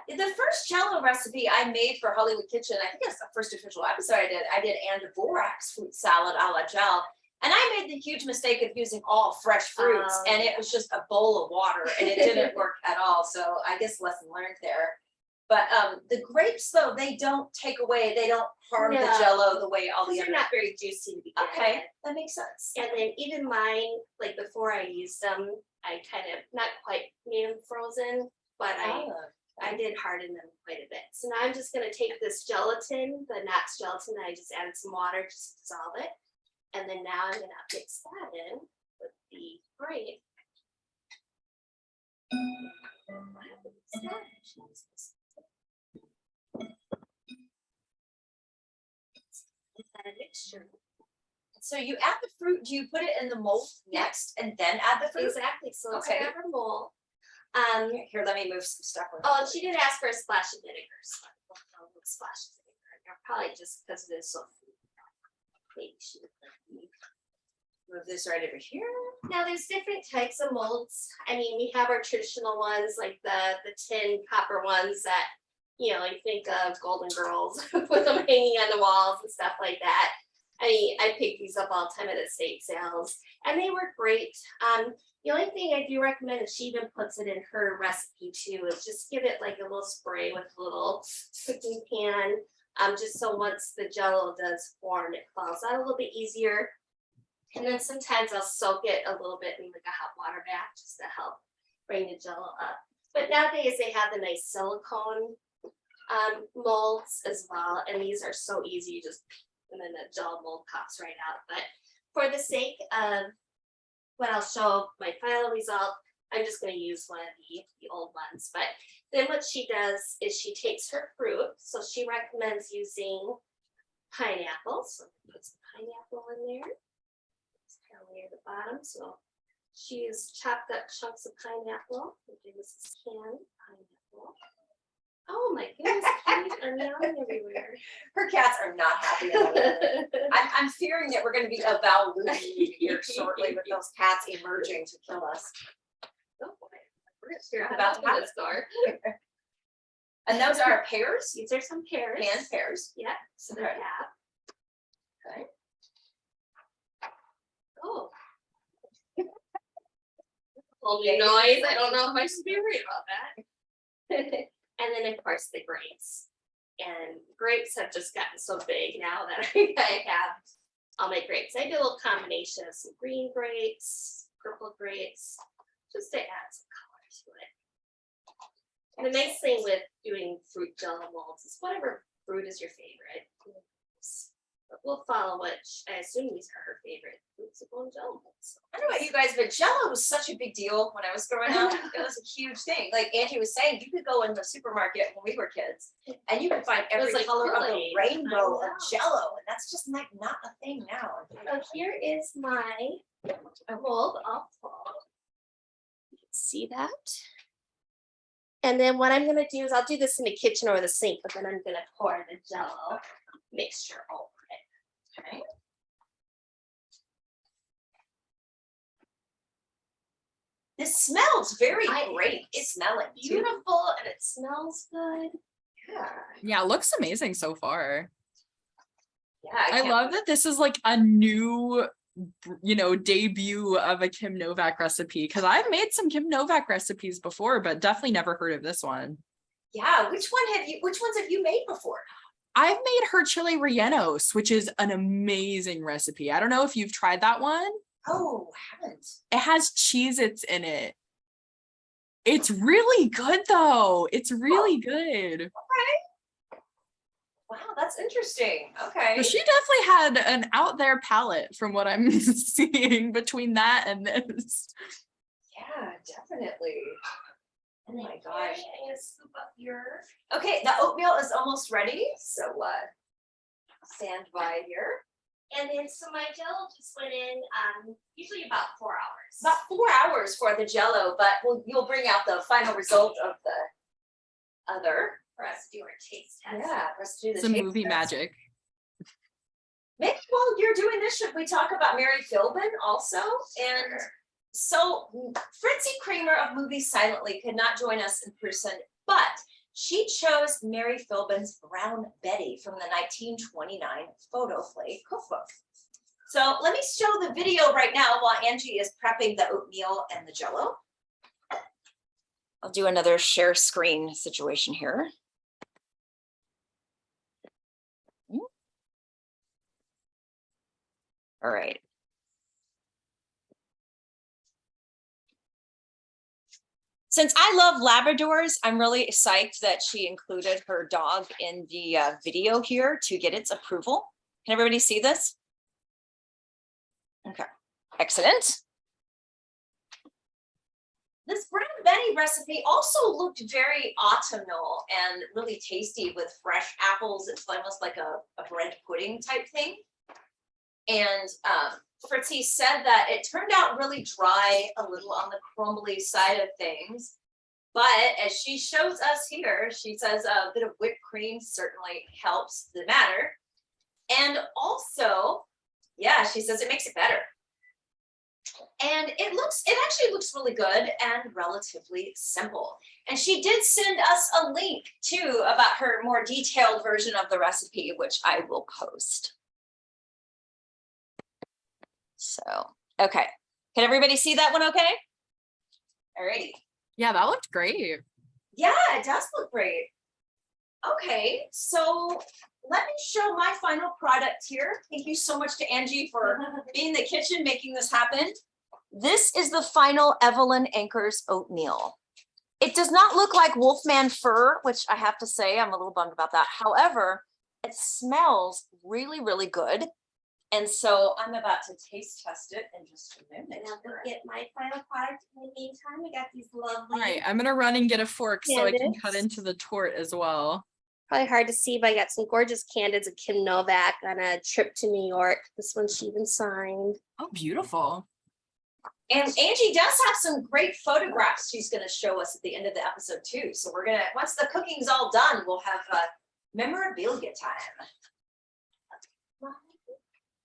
The first Jello recipe I made for Hollywood Kitchen, I think that's the first official episode I did Anne Dvorak's fruit salad a la gel. And I made the huge mistake of using all fresh fruits, Oh, and it was just a bowl of water, and it didn't work at all. So I guess lesson learned there. But the grapes, though, they don't take away, they don't harm the No. Jello the way all the These are other. not very juicy to begin Okay, with. that makes sense. And then even mine, like before I used them, I kind of not quite made them frozen, but I did harden them quite a bit. So now I'm just gonna take this gelatin, the Knox gelatin, I just added some water just to dissolve it. And then now I'm gonna mix that in with the grape. That mixture. So you add the fruit, do you put it in the mold next and then add the fruit? Exactly, so let's Okay. grab our bowl. Here, let me move some stuff. Oh, and she did ask for a splash of vinegar, so I'll put a splash of vinegar. Probably just because it is so food. Maybe she would like me. Move this right over here. Now there's different types of molds. I mean, we have our traditional ones like the tin copper ones that, you think of Golden Girls with them hanging on the walls and stuff like that. I mean, I pick these up all the time at estate sales and they work great. The only thing I do recommend is she even puts it in her recipe too, is just give it like a little spray with a little cooking pan. Just so once the Jello does form, it falls out a little bit easier. And then sometimes I'll soak it a little bit in like a hot water bath just to help bring the Jello up. But nowadays they have the nice silicone molds as well, and these are so easy. You just and then the Jello mold pops right out. But for the sake of what I'll show my final result, I'm just going to use one of the old ones. But then what she does is she takes her fruit. So she recommends using pineapple. So put some pineapple in there. Down near the bottom. So she has chopped up chunks of pineapple. This is canned pineapple. Oh my goodness, Kate, are meowing everywhere. Her cats are not happy about it. I'm fearing that we're gonna be a Val Lewis here shortly with those cats emerging to kill us. Oh boy. We're just here About about to have this door. And those are pears, These are some pears. hand pears. Yeah, so they're Okay. half. Okay. Oh. Whole new noise. I don't know if I should be worried about that. And then of course the grapes. And grapes have just gotten so big now that I have all my grapes. I do a little combination of some green grapes, purple grapes, just to add some color to it. And the nice thing with doing fruit jello molds is whatever fruit is your favorite. But we'll follow what I assume these are her favorite fruits of going jello molds. I don't know about you guys, but Jello was such a big deal when I was growing up. It was a huge thing. Like Angie was saying, you could go in the supermarket when we were kids and you could find every like color of the Kool-Aid. rainbow I of know. Jello, and that's just like not a thing now. So here is my mold all full. You can see that. And then what I'm gonna do is I'll do this in the kitchen or the sink, but then I'm gonna pour the jello mixture over it. Okay. This smells very great. It's smelling too. Beautiful and it smells good. Yeah. Yeah, it looks amazing so far. Yeah. I can't- love that this is like a new, debut of a Kim Novak recipe, because I've made some Kim Novak recipes before, but definitely never heard of this one. Yeah. Which ones have you made before? I've made her chili rellenos, which is an amazing recipe. I don't know if you've tried that one. Oh, haven't. It has Cheez-Its in it. It's really good though. It's really good. Wow, that's interesting. Okay. So she definitely had an out there palette from what I'm seeing between that and this. Yeah, definitely. Oh my Then gosh. here, I'm gonna scoop up your. Okay, the oatmeal is almost ready, so stand by here. And then so my jello just went in usually about 4 hours. About 4 hours for the Jello, but you'll bring out the final result of the other. For us to do our taste test. Yeah, let's do the Some taste movie test. magic. Maybe while you're doing this, should we talk about Mary Philbin also? And Sure. so Fritzy Kramer of Movies Silently could not join us in person, but she chose Mary Philbin's Brown Betty from the 1929 photo play cookbook. So let me show the video right now while Angie is prepping the oatmeal and the Jello. I'll do another share screen situation here. All right. Since I love Labradors, I'm really psyched that she included her dog in the video here to get its approval. Can everybody see this? Okay, excellent. This Brown Betty recipe also looked very autumnal and really tasty with fresh apples. It's almost like a bread pudding type thing. And Fritzy said that it turned out really dry, a little on the crumbly side of things. But as she shows us here, she says a bit of whipped cream certainly helps the matter. And also, yeah, she says it makes it better. And it actually looks really good and relatively simple. And she did send us a link too about her more detailed version of the recipe, which I will post. So, okay. Can everybody see that one okay? Alrighty. Yeah, that looked great. Yeah, it does look great. Okay, so let me show my final product here. Thank you so much to Angie for being in the kitchen, making this happen. This is the final Evelyn Anchors oatmeal. It does not look like Wolfman fur, which I have to say, I'm a little bummed about that. However, it smells really, really good. And so I'm about to taste test it in just a minute. And I'll go get my final product in the meantime. I got these lovely. All right, I'm gonna run and get a fork so I can cut Candids. into the tort as well. Probably hard to see, but I got some gorgeous candids of Kim Novak on a trip to New York. This one she even signed. Oh, beautiful. And Angie does have some great photographs she's going to show us at the end of the episode too. So we're going to, once the cooking's all done, we'll have memorabilia time.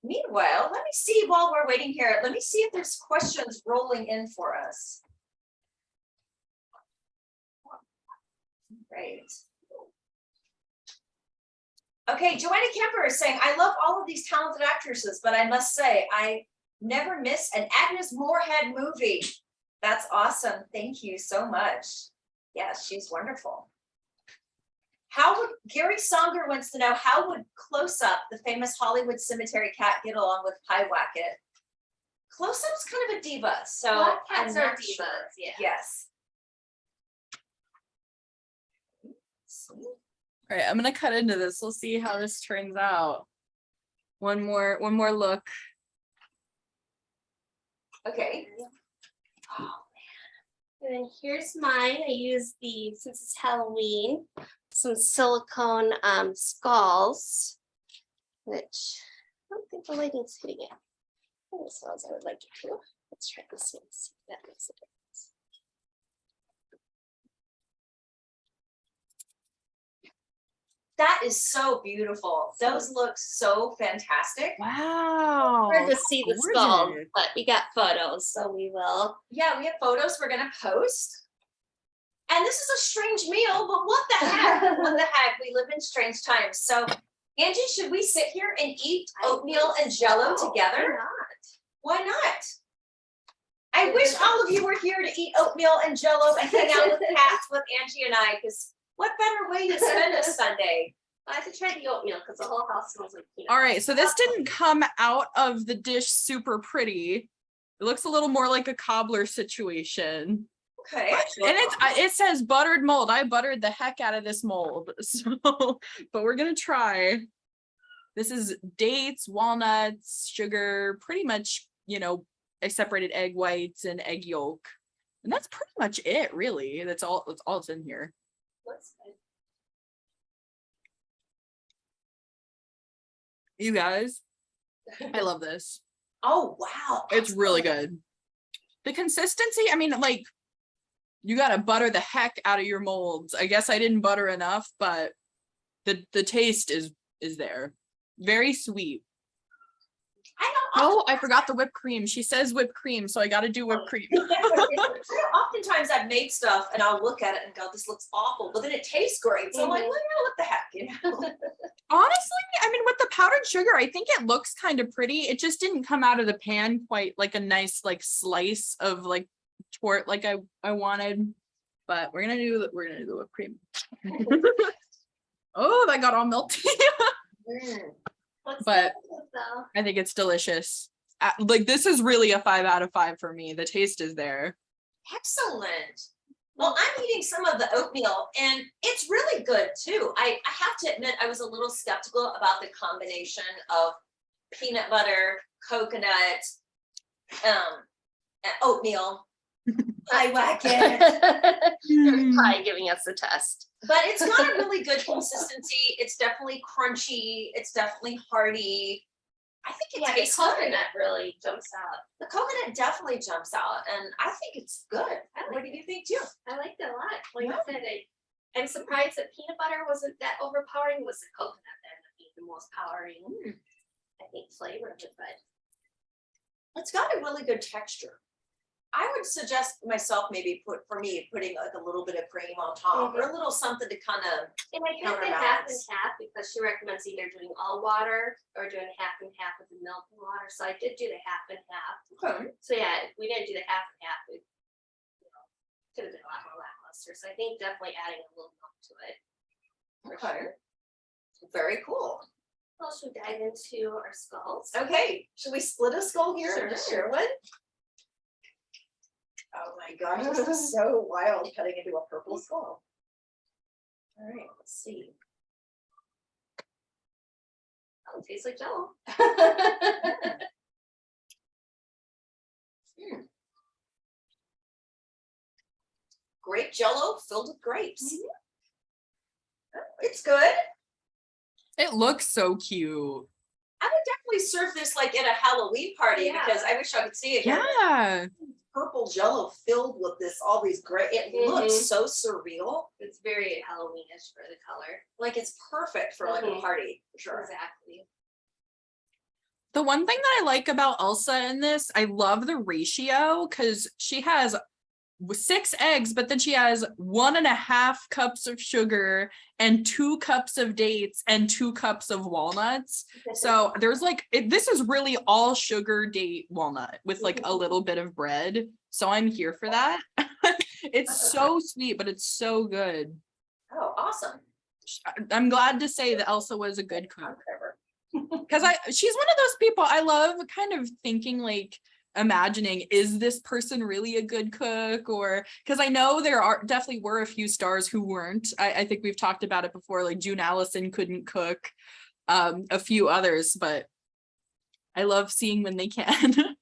Meanwhile, let me see while we're waiting here, let me see if there's questions rolling in for us. Great. Okay, Joanna Kemper is saying, I love all of these talented actresses, but I must say, I never miss an Agnes Moorehead movie. That's awesome. Thank you so much. Yes, she's wonderful. How would, Gary Songer wants to know, how would Close Up, the famous Hollywood cemetery cat, get along with Pyewacket? Close Up's kind of a diva, so Black I'm cats are not sure. divas, yeah. Yes. All right, I'm gonna cut into this. We'll see how this turns out. One more look. Okay. And then here's mine. I use the, since it's Halloween, some silicone skulls, which I don't think the lighting's hitting it. As well as I would like it to. Let's try this one, see if that makes a difference. That is so beautiful. Those look so fantastic. Wow. Hard to see the skull, gorgeous. but we got photos, so we will. Yeah, we have photos we're gonna post. And this is a strange meal, but what the heck? What the heck? We live in strange times. So Angie, should we sit here and eat oatmeal and jello together? Why not? I wish all of you were here to eat oatmeal and jello and hang out with cats with Angie and I, because what better way to spend a Sunday? I have to try the oatmeal because the whole house smells like peanut. All right, so this didn't come out of the dish super pretty. It looks a little more like a cobbler situation. Okay. And it says buttered mold. I buttered the heck out of this mold. So, but we're gonna try. This is dates, walnuts, sugar, pretty much, you know, I separated egg whites and egg yolk. And that's pretty much it, really. That's all that's in here. Looks good. You guys, I love this. Oh, wow. It's really good. The consistency, I mean, like, you gotta butter the heck out of your molds. I guess I didn't butter enough, but the taste is there. Very sweet. I know. Oh, I forgot the whipped cream. She says whipped cream, so I gotta do whipped cream. Oftentimes I've made stuff and I'll look at it and go, this looks awful, but then it tastes great. So I'm like, well, yeah, what the heck, you know? Honestly, I mean, with the powdered sugar, I think it looks kind of pretty. It just didn't come out of the pan quite like a nice like slice of like tort like I wanted. But we're gonna do the whipped cream. Oh, that got all melty. But though. I think it's delicious. Like this is really a 5 out of 5 for me. The taste is there. Excellent. Well, I'm eating some of the oatmeal and it's really good too. I have to admit, I was a little skeptical about the combination of peanut butter, coconut, and oatmeal. I whack it. You're probably giving us a test. But it's got a really good consistency. It's definitely crunchy. It's definitely hearty. I think it Yeah, the tastes good. coconut really jumps out. The coconut definitely jumps out and I think it's good. What do you think too? I liked it a lot. Like Yeah. I said, I'm surprised that peanut butter wasn't that overpowering. It was the coconut that ended up being the most powering, I think, flavor of it. But It's got a really good texture. I would suggest myself maybe putting like a little bit of cream on top or a little something to kind of, and I kind of did half and Counterbalance. half because she recommends either doing all water or doing half and half with the milk and water. So I did do the half and half. So yeah, if we didn't do the half and half, it could have been a lot more lackluster. So I think definitely adding a little milk to it. For Okay. sure. Very cool. Well, should we dive into our skulls? Okay, should we split a skull here and just Sure. share one? Oh my gosh, this is so wild cutting into a purple skull. All right, let's see. Oh, it tastes like Jello. Grape jello filled with grapes. Oh, it's good. It looks so cute. I would definitely serve this like at a Halloween party Yeah. because I wish I could see it here. Yeah. purple jello filled with this, all these gray, it looks Mhm. so surreal. It's very Halloweenish for the color. Like it's perfect for like a Mhm. party, for sure. Exactly. The one thing that I like about Elsa in this, I love the ratio because she has 6 eggs, but then she has 1.5 cups of sugar and 2 cups of dates and 2 cups of walnuts. So there's like, this is really all sugar, date, walnut with like a little bit of bread. So I'm here for that. It's so sweet, but it's so good. Oh, awesome. I'm glad to say that Elsa was a good cook. Whatever. Because she's one of those people I love kind of thinking like imagining, is this person really a good cook? Or because I know there are definitely were a few stars who weren't. I think we've talked about it before, like June Allison couldn't cook, a few others, but I love seeing when they can.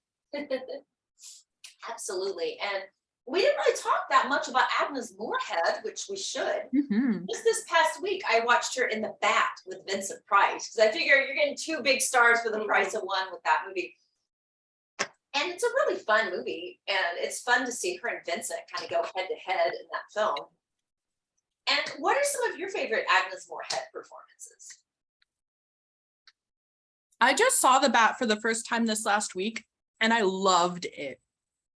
Absolutely. And we didn't really talk that much about Agnes Moorehead, which we should. Mhm. Just this past week, I watched her in The Bat with Vincent Price, because I figure you're getting 2 big stars for the price of one with that movie. And it's a really fun movie, and it's fun to see her and Vincent kind of go head to head in that film. And what are some of your favorite Agnes Moorehead performances? I just saw The Bat for the first time this last week and I loved it.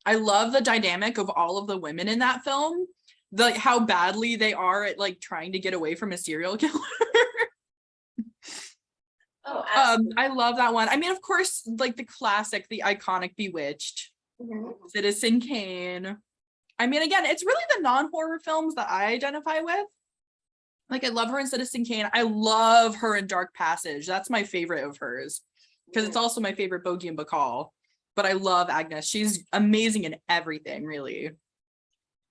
I love the dynamic of all of the women in that film, how badly they are at like trying to get away from a serial killer. Oh, absolutely. I love that one. I mean, of course, like the classic, the iconic Bewitched, Mhm. Citizen Kane. I mean, again, it's really the non-horror films that I identify with. Like, I love her in Citizen Kane. I love her in Dark Passage. That's my favorite of hers because it's also my favorite Bogey and Bacall. But I love Agnes. She's amazing in everything, really.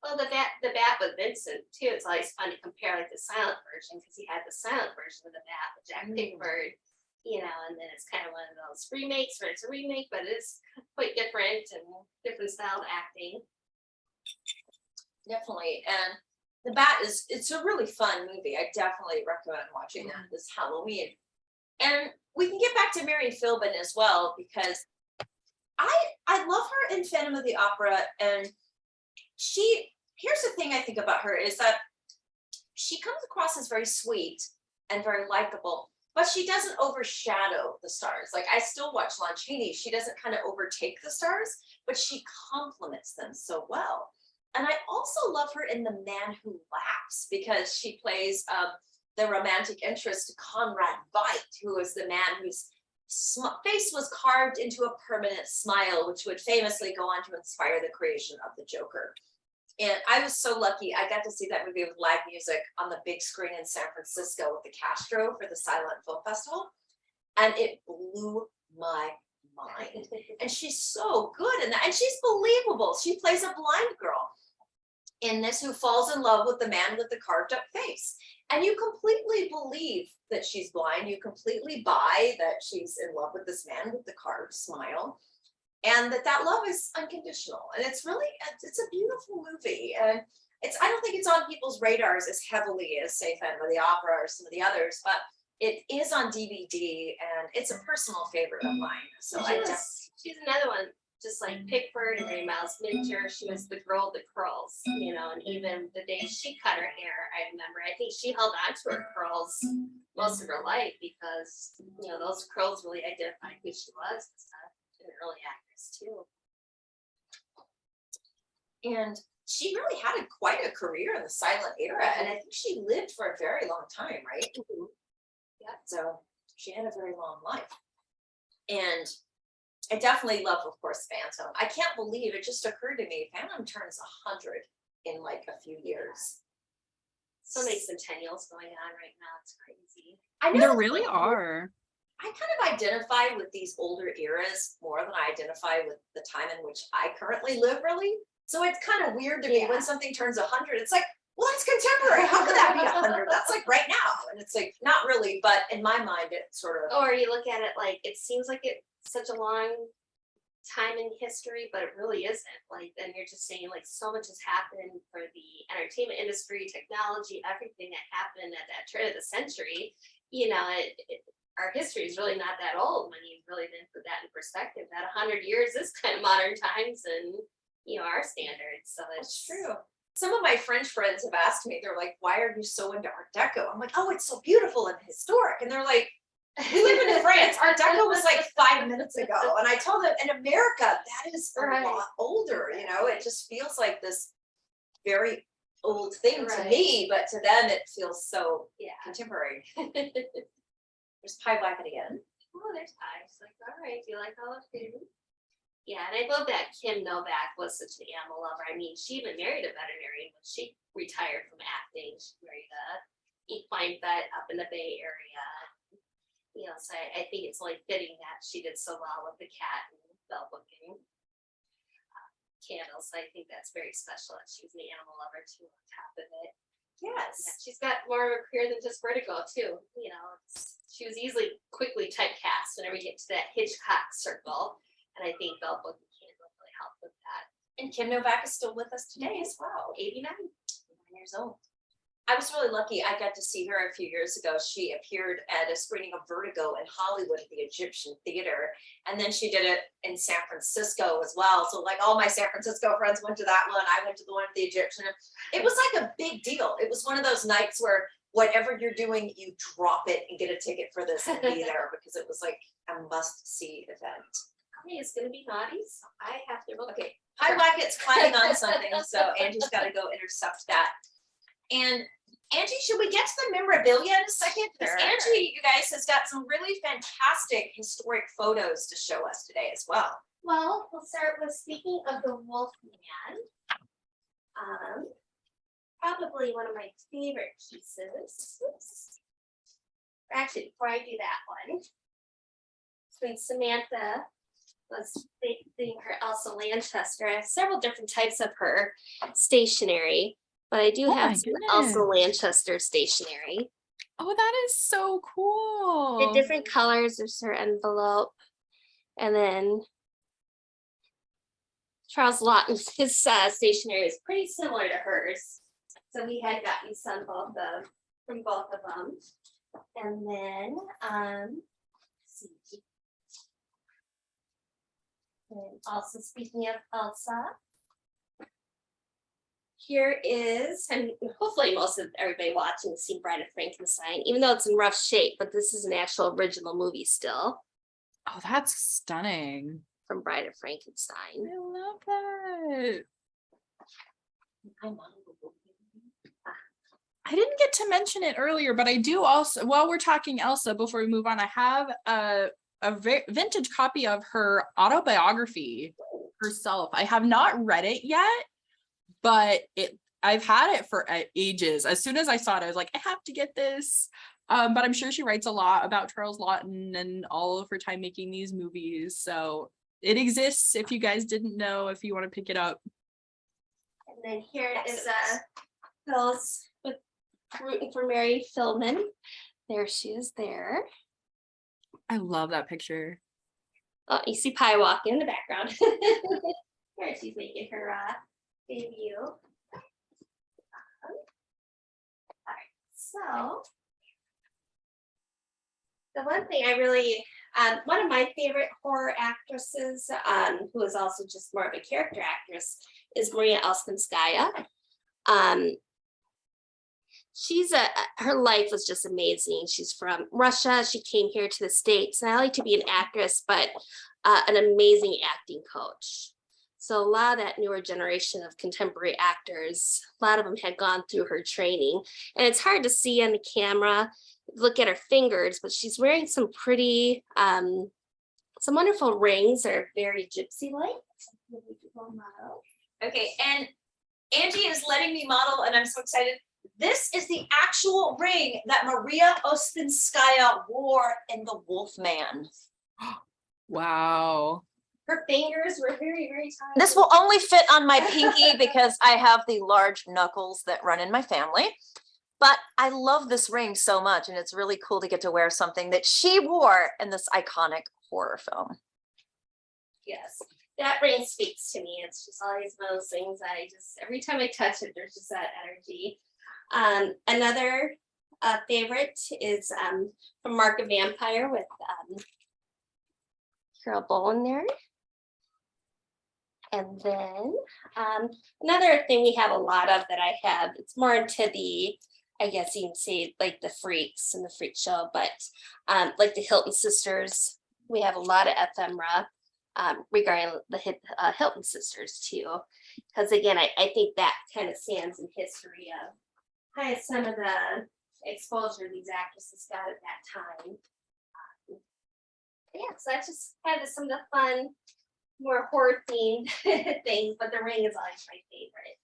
Well, the bat with Vincent too. It's always fun to compare like the silent version because he had the silent version of the bat with Jack Pickford, you know, and then it's kind of one of those remakes where it's a remake, but it's quite different and different style of acting. Definitely. And The Bat it's a really fun movie. I definitely recommend watching that this Halloween. And we can get back to Mary Philbin as well, because I love her in Phantom of the Opera. And here's the thing I think about her is that she comes across as very sweet and very likable, but she doesn't overshadow the stars. Like, I still watch Lon Chaney. She doesn't kind of overtake the stars, but she complements them so well. And I also love her in The Man Who Laughs, because she plays the romantic interest to Conrad Veidt, who is the man whose face was carved into a permanent smile, which would famously go on to inspire the creation of the Joker. And I was so lucky. I got to see that movie with live music on the big screen in San Francisco with the Castro for the Silent Film Festival. And it blew my mind. And she's so good in that. And she's believable. She plays a blind girl in this who falls in love with the man with the carved up face. And you completely believe that she's blind. You completely buy that she's in love with this man with the carved smile, and that love is unconditional. And it's a beautiful movie. And I don't think it's on people's radars as heavily as, say, Phantom of the Opera or some of the others, but it is on DVD and it's a personal favorite of mine. So She's another one, just like Pickford and Mary Miles Minter. She was the girl that curls, you know, and even the day she cut her hair, I remember, I think she held on to her curls most of her life because, you know, those curls really identified who she was and stuff. An early actress too. And she really had quite a career in the silent era. And I think she lived for a very long time, right? Yeah, so she had a very long life. And I definitely love, of course, Phantom. I can't believe it just occurred to me, Phantom turns 100 in like a few years. So many centennials going on right now. It's crazy. I know There really are. I kind of identify with these older eras more than I identify with the time in which I currently live, really. So it's kind of weird to me when something turns 100. It's like, well, it's contemporary. How could that be 100? That's like right now. And it's like, not really, but in my mind, it sort of. Or you look at it like it seems like it's such a long time in history, but it really isn't. Like, then you're just saying like so much has happened for the entertainment industry, technology, everything that happened at that turn of the century. You know, our history is really not that old when you really then put that in perspective. That 100 years is kind of modern times, and our standards, so That's it's true. Some of my French friends have asked me, they're like, why are you so into Art Deco? I'm like, oh, it's so beautiful and historic. And they're like, we live in France. Art Deco was like 5 minutes ago. And I told them in America, that is a Right. lot older, it just feels like this very old thing to Right. me, but to them it feels so Yeah. contemporary. There's Pie Blackett again. Oh, there's pies. Like, all right, do you like all of food? Yeah, and I love that Kim Novak was such an animal lover. I mean, she even married a veterinarian when she retired from acting. She married a equine vet up in the Bay Area. So I think it's only fitting that she did so well with the cat and bell booking candles. I think that's very special that she's an animal lover too on top of it. Yeah, Yes. she's got more of a career than just Vertigo too. She was easily quickly typecast whenever you get to that Hitchcock circle. And I think Bell Book Candle really helped with that. And Kim Novak is still with us today as well. 89. 9 years old. I was really lucky. I got to see her a few years ago. She appeared at a screening of Vertigo in Hollywood at the Egyptian Theater. And then she did it in San Francisco as well. So like all my San Francisco friends went to that one. I went to the one at the Egyptian. It was like a big deal. It was one of those nights where whatever you're doing, you drop it and get a ticket for this and be there because it was like a must-see event. Hey, it's gonna be naughty, so I have to look. Okay, Pie Blackett's climbing on something, so Angie's got to go intercept that. And Angie, should we get to the memorabilia in a second? Because Sure. Angie, you guys, has got some really fantastic historic photos to show us today as well. Well, we'll start with speaking of the Wolfman. Probably one of my favorite pieces. Actually, before I do that one, when Samantha was doing her Elsa Lanchester, I have several different types of her stationery, but I do Oh my have some Elsa goodness. Lanchester stationery. Oh, that is so The cool. different colors, there's her envelope, and then Charles Lawton's his stationery is pretty similar to hers, so we had gotten some from both of them, and then let's see. And also speaking of Elsa, here is, and hopefully most of everybody watching has seen Bride of Frankenstein, even though it's in rough shape, but this is an actual original movie still Oh, that's stunning. from Bride of Frankenstein. I love that. I didn't get to mention it earlier, but I do also, while we're talking Elsa, before we move on, I have a vintage copy of her autobiography herself. I have not read it yet, but I've had it for ages. As soon as I saw it, I was like, I have to get this. But I'm sure she writes a lot about Charles Lawton and all of her time making these movies. So it exists if you guys didn't know, if you want to pick it up. And then here is Phyllis with rooting for Mary Philman. There she is there. I love that picture. Oh, you see Pie walking in the background. There she's making her debut. All right, so the one thing I really, one of my favorite horror actresses, who is also just more of a character actress, is Maria Elspenskaya. Her life was just amazing. She's from Russia. She came here to the States, and I like to be an actress, but an amazing acting coach. So a lot of that newer generation of contemporary actors, a lot of them had gone through her training, and it's hard to see on the camera, look at her fingers, but she's wearing some pretty, some wonderful rings that are very gypsy-like. Okay, and Angie is letting me model, and I'm so excited. This is the actual ring that Maria Ostenskaya wore in The Wolfman. Wow. Her fingers were very, very tiny. This will only fit on my pinky because I have the large knuckles that run in my family. But I love this ring so much, and it's really cool to get to wear something that she wore in this iconic horror film. Yes, that ring speaks to me. It's just always one of those things every time I touch it, there's just that energy. Another favorite is from Mark of Vampire with Carol Bowen there. And then another thing we have a lot of that I have, it's more into the, I guess you can say like the freaks and the freak show, but like the Hilton sisters, we have a lot of ephemera regarding the Hilton sisters too. Because again, I think that kind of stands in history of kind of some of the exposure these actresses got at that time. Yeah, so that's just kind of some of the fun, more horror themed things, but the ring is always my favorite.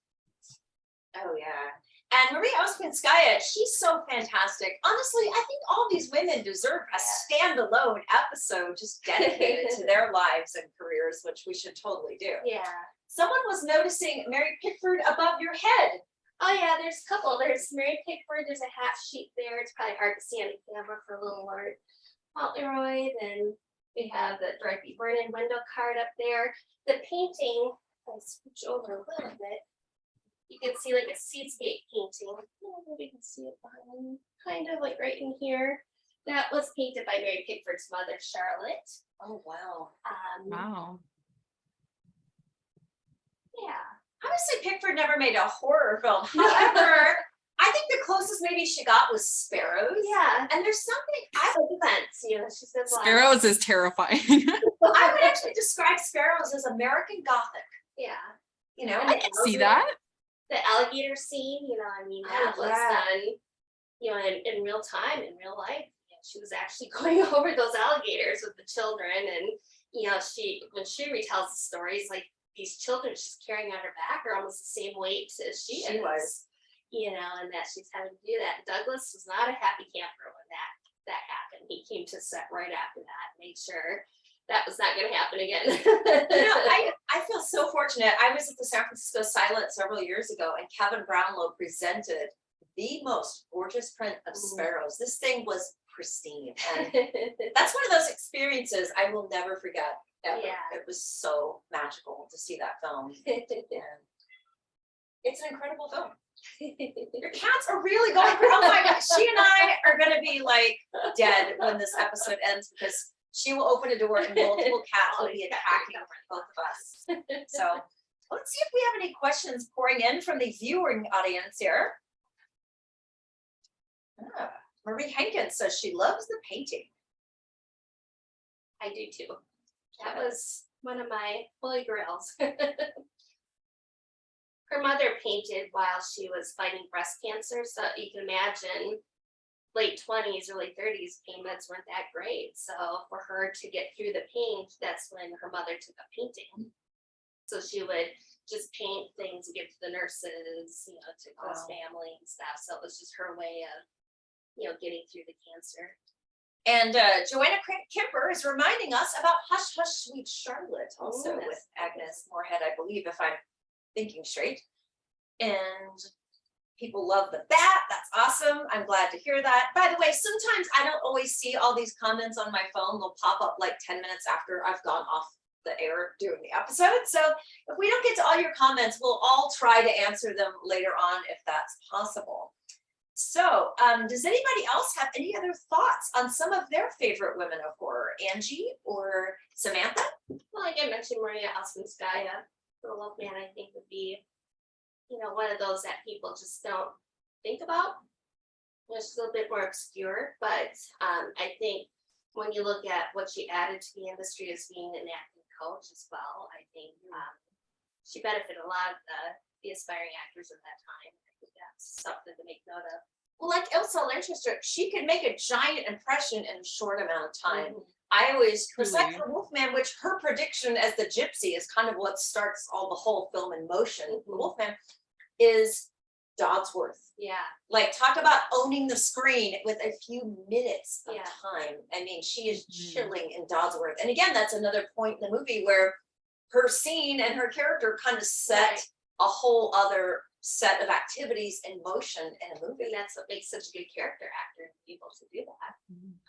Oh, yeah. And Maria Ospinskaya, she's so fantastic. Honestly, I think all these women deserve a standalone episode just dedicated to their lives and careers, which we should totally do. Yeah. Someone was noticing Mary Pickford above your head. Oh yeah, there's a couple. There's Mary Pickford, there's a half sheet there. It's probably hard to see on the camera for a little more. Fauntleroy, then we have the Dorothy Vernon window card up there. The painting, if I switch over a little bit, you can see like a seascape painting. I don't know if we can see it behind, kind of like right in here. That was painted by Mary Pickford's mother, Charlotte. Oh, wow. Wow. Yeah. Honestly, Pickford never made a horror film. However, I think the closest maybe she got was Sparrows. Yeah. And there's something I Fence, you know, she says. Sparrows is terrifying. I would actually describe Sparrows as American Gothic. Yeah. You know, I can see that. The alligator scene, you know, I mean, that Oh, was yeah. done, you know, in real time, in real life. You know, she was actually going over those alligators with the children, and you know, when she retells the stories, like these children she's carrying on her back are almost the same weight as she is. was. You know, and that she's having to do that. Douglas was not a happy camper when that happened. He came to set right after that, made sure that was not going to happen again. You know, I feel so fortunate. I was at the San Francisco Silent several years ago, and Kevin Brownlow presented the most gorgeous print of Sparrows. This thing was pristine, and that's one of those experiences I will never forget. Ever. Yeah. It was so magical to see that film. And it's an incredible film. Your cats are really going for, oh my God, she and I are gonna be like dead when this episode ends, because she will open a door and multiple cats will be attacking both of us. So let's see if we have any questions pouring in from the viewing audience here. Marie Hankins says she loves the painting. I do too. That was one of my holy grails. Her mother painted while she was fighting breast cancer, so you can imagine late 20s, early 30s payments weren't that great. So for her to get through the paint, that's when her mother took up painting. So she would just paint things to give to the nurses, you know, to close family and stuff. So it was just her way of, you know, getting through the cancer. And Joanna Kemper is reminding us about Hush Hush Sweet Charlotte, also Yes. with Agnes Moorehead, I believe, if I'm thinking straight. And people love the bat. That's awesome. I'm glad to hear that. By the way, sometimes I don't always see all these comments on my phone. They'll pop up like 10 minutes after I've gone off the air doing the episode. So if we don't get to all your comments, we'll all try to answer them later on if that's possible. So does anybody else have any other thoughts on some of their favorite women of horror? Angie or Samantha? Well, like I mentioned, Maria Ospinskaya, the Wolfman, I think would be, you know, one of those that people just don't think about. It's a little bit more obscure, but I think when you look at what she added to the industry as being an acting coach as well, I think she benefited a lot of the aspiring actors of that time. I think that's something to make note of. Well, like Elsa Lanchester, she could make a giant impression in a short amount of time. I always respect Truly. for Wolfman, which her prediction as the gypsy is kind of what starts all the whole film in motion. The Wolfman is Dodsworth. Yeah. Like, talk about owning the screen with a few minutes of Yeah. time. I mean, she is Mhm. chilling in Dodsworth. And again, that's another point in the movie where her scene and her character kind of set Right. a whole other set of activities in motion in a And movie. that's what makes such a good character actor, to be able to do that.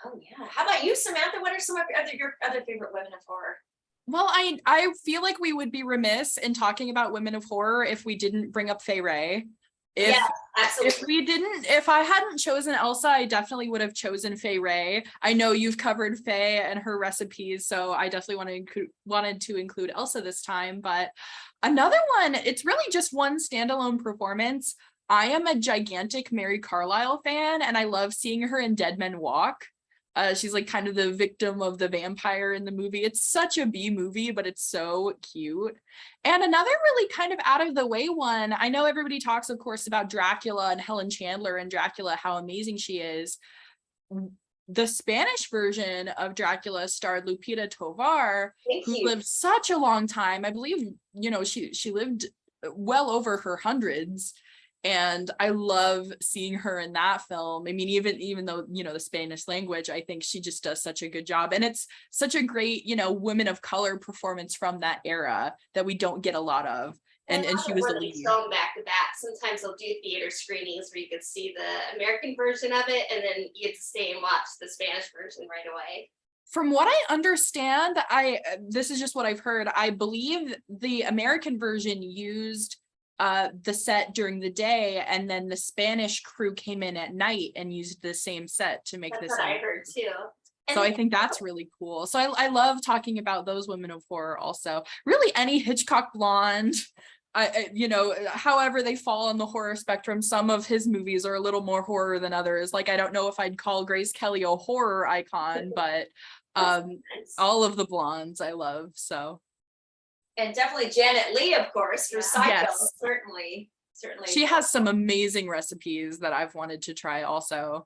Oh yeah. How about you, Samantha? What are some of your other favorite women of horror? Well, I feel like we would be remiss in talking about women of horror if we didn't bring up Fay Wray. If Yeah, absolutely. if I hadn't chosen Elsa, I definitely would have chosen Fay Ray. I know you've covered Fay and her recipes, so I definitely wanted to include Elsa this time. But another one, it's really just one standalone performance. I am a gigantic Mary Carlisle fan, and I love seeing her in Dead Men Walk. She's like kind of the victim of the vampire in the movie. It's such a B movie, but it's so cute. And another really kind of out of the way one, I know everybody talks, of course, about Dracula and Helen Chandler and Dracula, how amazing she is. The Spanish version of Dracula starred Lupita Tovar, Thank who you. lived such a long time. I believe, she lived well over her hundreds. And I love seeing her in that film. I mean, even though, the Spanish language, I think she just does such a good job. And it's such a great, women of color performance from that era that we don't get a lot of. And she was the lead. Shown back to back. Sometimes they'll do theater screenings where you can see the American version of it, and then you get to stay and watch the Spanish version right away. From what I understand, this is just what I've heard. I believe the American version used the set during the day, and then the Spanish crew came in at night and used the same set to make That's this. what I heard too. So I think that's really cool. So I love talking about those women of horror also. Really any Hitchcock blonde, however they fall on the horror spectrum. Some of his movies are a little more horror than others. Like, I don't know if I'd call Grace Kelly a horror icon, but all of the blondes I love, so. And definitely Janet Leigh, of course, for Yeah. Psycho, Yes. certainly. She has some amazing recipes that I've wanted to try also.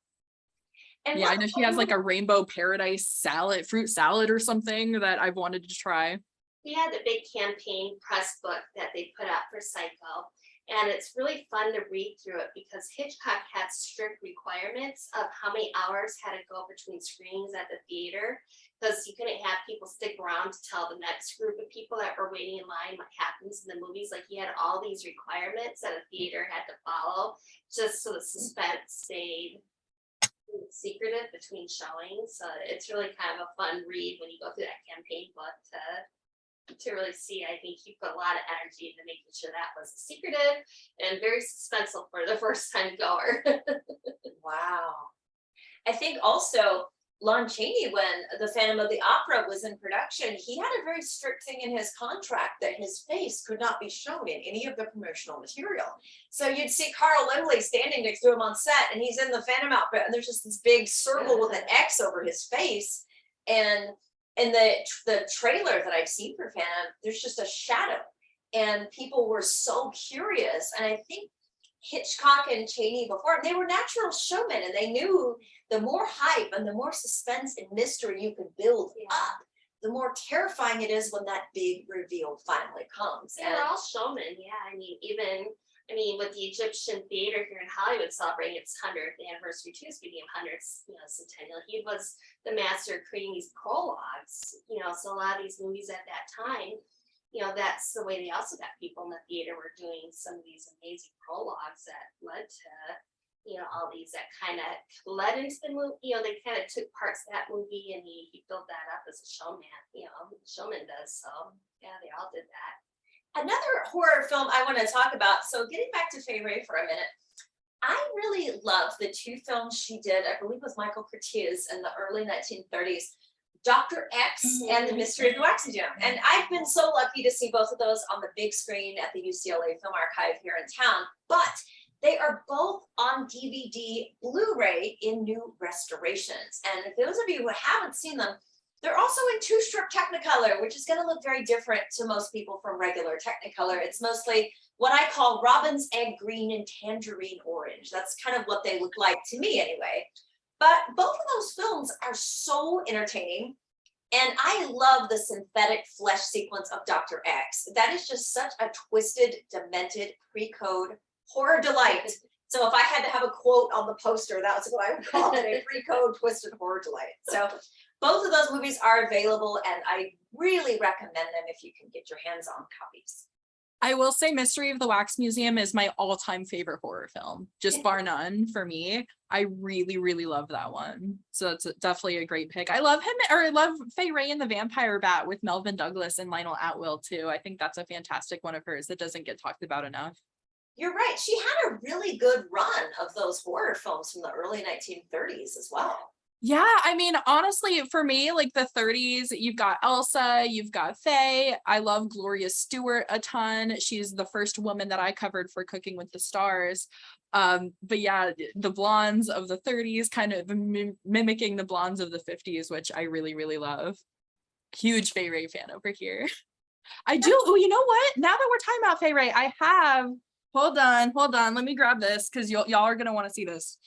And Yeah, I what- know she has like a rainbow paradise salad, fruit salad or something that I've wanted to try. We had a big campaign press book that they put out for Psycho. And it's really fun to read through it because Hitchcock had strict requirements of how many hours had to go between screenings at the theater. Because you couldn't have people stick around to tell the next group of people that were waiting in line what happens in the movies. Like, he had all these requirements that a theater had to follow just so the suspense stayed secretive between showings. So it's really kind of a fun read when you go through that campaign book to really see. I think you put a lot of energy into making sure that was secretive and very suspenseful for the first time goer. Wow. I think also Lon Chaney, when The Phantom of the Opera was in production, he had a very strict thing in his contract that his face could not be shown in any of the promotional material. So you'd see Carl Laemmle standing next to him on set, and he's in the Phantom outfit, and there's just this big circle with an X over his face. And in the trailer that I've seen for Phantom, there's just a shadow, and people were so curious. And I think Hitchcock and Chaney before, they were natural showmen, and they knew the more hype and the more suspense and mystery you could build up, the more terrifying it is when that big reveal finally comes. They were all showmen, yeah. I mean, with the Egyptian theater here in Hollywood celebrating its 100th anniversary too, speaking of 100th, centennial, he was the master of creating these prologues, so a lot of these movies at that time, that's the way they also got people in the theater were doing some of these amazing prologues that led to, all these that kind of led into the movie, they kind of took parts of that movie and he built that up as a showman, showman does. So yeah, they all did that. Another horror film I want to talk about, so getting back to Fay Ray for a minute, I really love the two films she did, I believe with Michael Curtiz in the early 1930s, Dr. X and The Mystery of the Wax Museum. And I've been so lucky to see both of those on the big screen at the UCLA Film Archive here in town, but they are both on DVD Blu-ray in new restorations. And if those of you who haven't seen them, they're also in 2-strip Technicolor, which is going to look very different to most people from regular Technicolor. It's mostly what I call robin's egg green and tangerine orange. That's kind of what they look like to me anyway. But both of those films are so entertaining. And I love the synthetic flesh sequence of Dr. X. That is just such a twisted, demented, pre-code horror delight. So if I had to have a quote on the poster, that was what I would call it, a pre-code twisted horror delight. So both of those movies are available, and I really recommend them if you can get your hands on copies. I will say Mystery of the Wax Museum is my all-time favorite horror film, just bar none for me. I really, really love that one. So it's definitely a great pick. I love Fay Ray and the Vampire Bat with Melvin Douglas and Lionel Atwill too. I think that's a fantastic one of hers that doesn't get talked about enough. you're right. She had a really good run of those horror films from the early 1930s as well. Yeah, I mean, honestly, for me, like the 30s, you've got Elsa, you've got Faye. I love Gloria Stewart a ton. She's the first woman that I covered for Cooking with the Stars. But yeah, the blondes of the 30s, kind of mimicking the blondes of the 50s, which I really, really love. Huge Faye Ray fan over here. I do. Oh, you know what? Now that we're talking about Faye Ray, I have. Hold on. Let me grab this because y'all are gonna want to see this.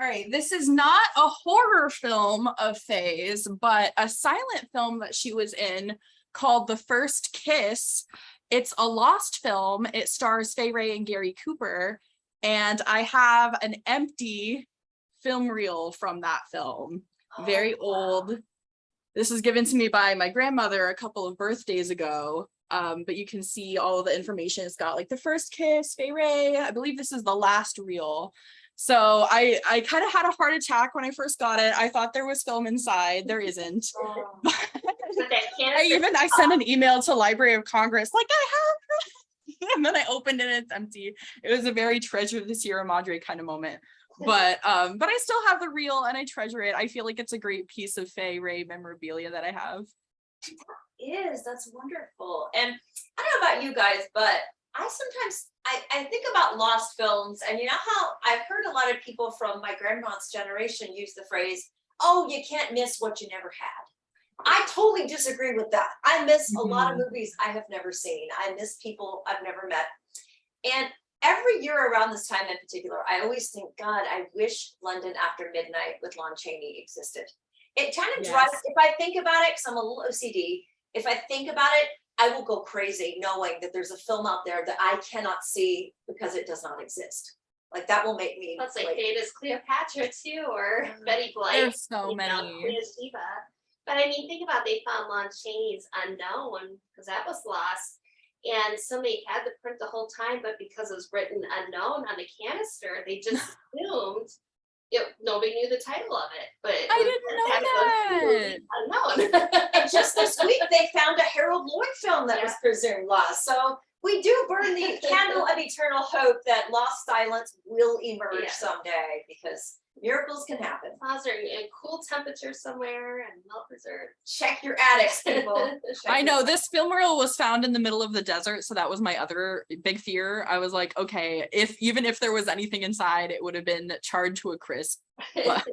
All right, this is not a horror film of Faye's, but a silent film that she was in called The First Kiss. It's a lost film. It stars Faye Ray and Gary Cooper, and I have an empty film reel from that film. Very old. This was given to me by my grandmother a couple of birthdays ago. But you can see all of the information. It's got like The First Kiss, Faye Ray. I believe this is the last reel. So I kind of had a heart attack when I first got it. I thought there was film inside. There isn't. But that canister. I sent an email to Library of Congress like I have, and then I opened it and it's empty. It was a very treasure the Sierra Madre kind of moment. But I still have the reel and I treasure it. I feel like it's a great piece of Faye Ray memorabilia that I have. That's wonderful. And I don't know about you guys, but I sometimes I think about lost films, and you know how I've heard a lot of people from my grandma's generation use the phrase, "Oh, you can't miss what you never had." I totally disagree with that. I miss a lot of movies I have never seen. I miss people I've never met. And every year around this time in particular, I always think, God, I wish London After Midnight with Lon Chaney existed. It kind of drives, if I think about it, because I'm a little OCD, if I think about it, I will go crazy knowing that there's a film out there that I cannot see because it does not exist. Like that will make me. That's like Data's Cleopatra too, or Betty Blight. There's so many. Queen of Sheba. But I mean, think about they found Lon Chaney's Unknown because that was lost. And somebody had the print the whole time, but because it was written unknown on the canister, they just assumed nobody knew the title of it. But I didn't know that. Unknown. And just this week, they found a Harold Lloyd film that was presumed lost. So we do burn the candle of eternal hope that lost silence will emerge someday, because miracles can happen. Clouds are in cool temperature somewhere and well preserved. Check your attics, people. I know this film reel was found in the middle of the desert, so that was my other big fear. I was like, okay, even if there was anything inside, it would have been charred to a crisp. But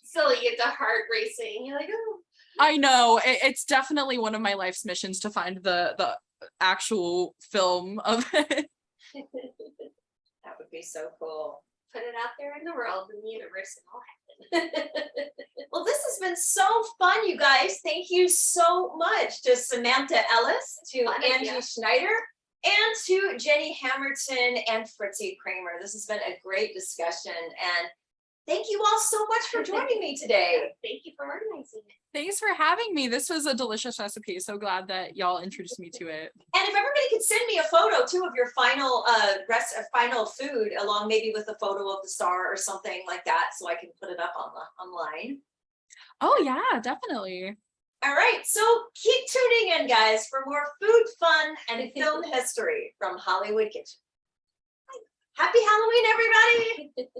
So you get the heart racing. You're like, oh. I know it's definitely one of my life's missions to find the actual film of it. That would be so cool. Put it out there in the world, in the universe, and it'll happen. Well, this has been so fun, you guys. Thank you so much to Samantha Ellis, to Angie Schneider, and to Jenny Hammerton and Fritzy Kramer. This has been a great discussion, and thank you all so much for joining me today. Thank you for organizing it. Thanks for having me. This was a delicious recipe. So glad that y'all introduced me to it. And if everybody could send me a photo too of your final final food, along maybe with a photo of the star or something like that, so I can put it up online. Oh yeah, definitely. All right, so keep tuning in, guys, for more food, fun, and film history from Hollywood Kitchen. Happy Halloween, everybody!